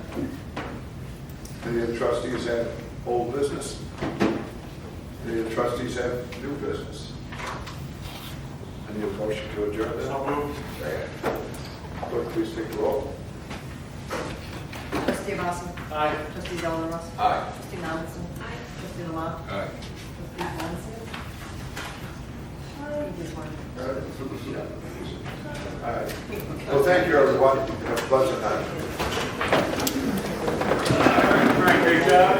Any of the trustees have old business? Any of the trustees have new business? I need a motion to adjourn this. So moved. Clerk, please take the roll. Trustee Abasi. Aye. Trustee Delores. Aye. Trustee Robinson. Aye. Trustee Lamont. Aye. Trustee Johnson. All right. Well, thank you, everyone. Have a pleasant night. Great job.